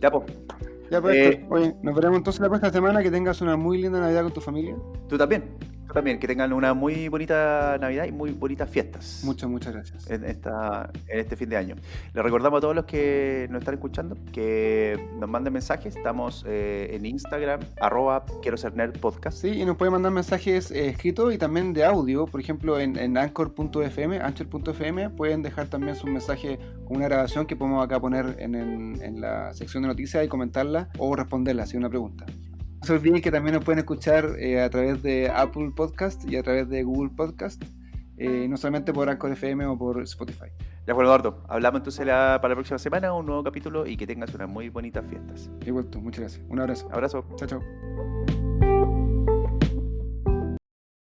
Ya, pues. Ya pues, Héctor, oye, nos veremos entonces la próxima semana, que tengas una muy linda Navidad con tu familia. Tú también. Que tengan una muy bonita Navidad y muy bonitas fiestas. Muchas gracias. En este fin de año. Les recordamos a todos los que nos están escuchando que nos manden mensajes. Estamos en Instagram, @quiero ser nerd podcast. Sí, y nos pueden mandar mensajes escritos y también de audio, por ejemplo en anchor.fm pueden dejar también su mensaje con una grabación que podemos acá poner en la sección de noticias y comentarla o responderla si es una pregunta. No se olviden que también nos pueden escuchar a través de Apple Podcast y a través de Google Podcast, no solamente por Anchor FM o por Spotify. Ya, bueno, Eduardo, hablamos entonces para la próxima semana, un nuevo capítulo y que tengas unas muy bonitas fiestas. Igual tú, muchas gracias. Un abrazo. Abrazo. Chao, chao.